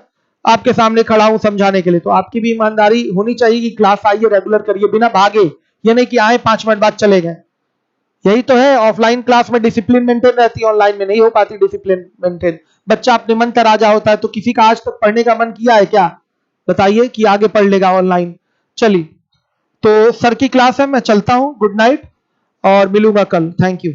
आपके सामने खड़ा हूं समझाने के लिए, तो आपकी भी ईमानदारी होनी चाहिए कि क्लास आइए, रेगुलर करिए, बिना भागे। ये नहीं कि आए 5 मिनट बाद चले गए। यही तो है, ऑफलाइन क्लास में डिसिप्लिन मेंटेन रहती है, ऑनलाइन में नहीं हो पाती डिसिप्लिन मेंटेन। बच्चा अपने मन का राजा होता है। तो किसी का आज तक पढ़ने का मन किया है क्या? बताइए कि आगे पढ़ लेगा ऑनलाइन। चलिए, तो सर की क्लास है, मैं चलता हूं। गुड नाइट और मिलूंगा कल। Thank you.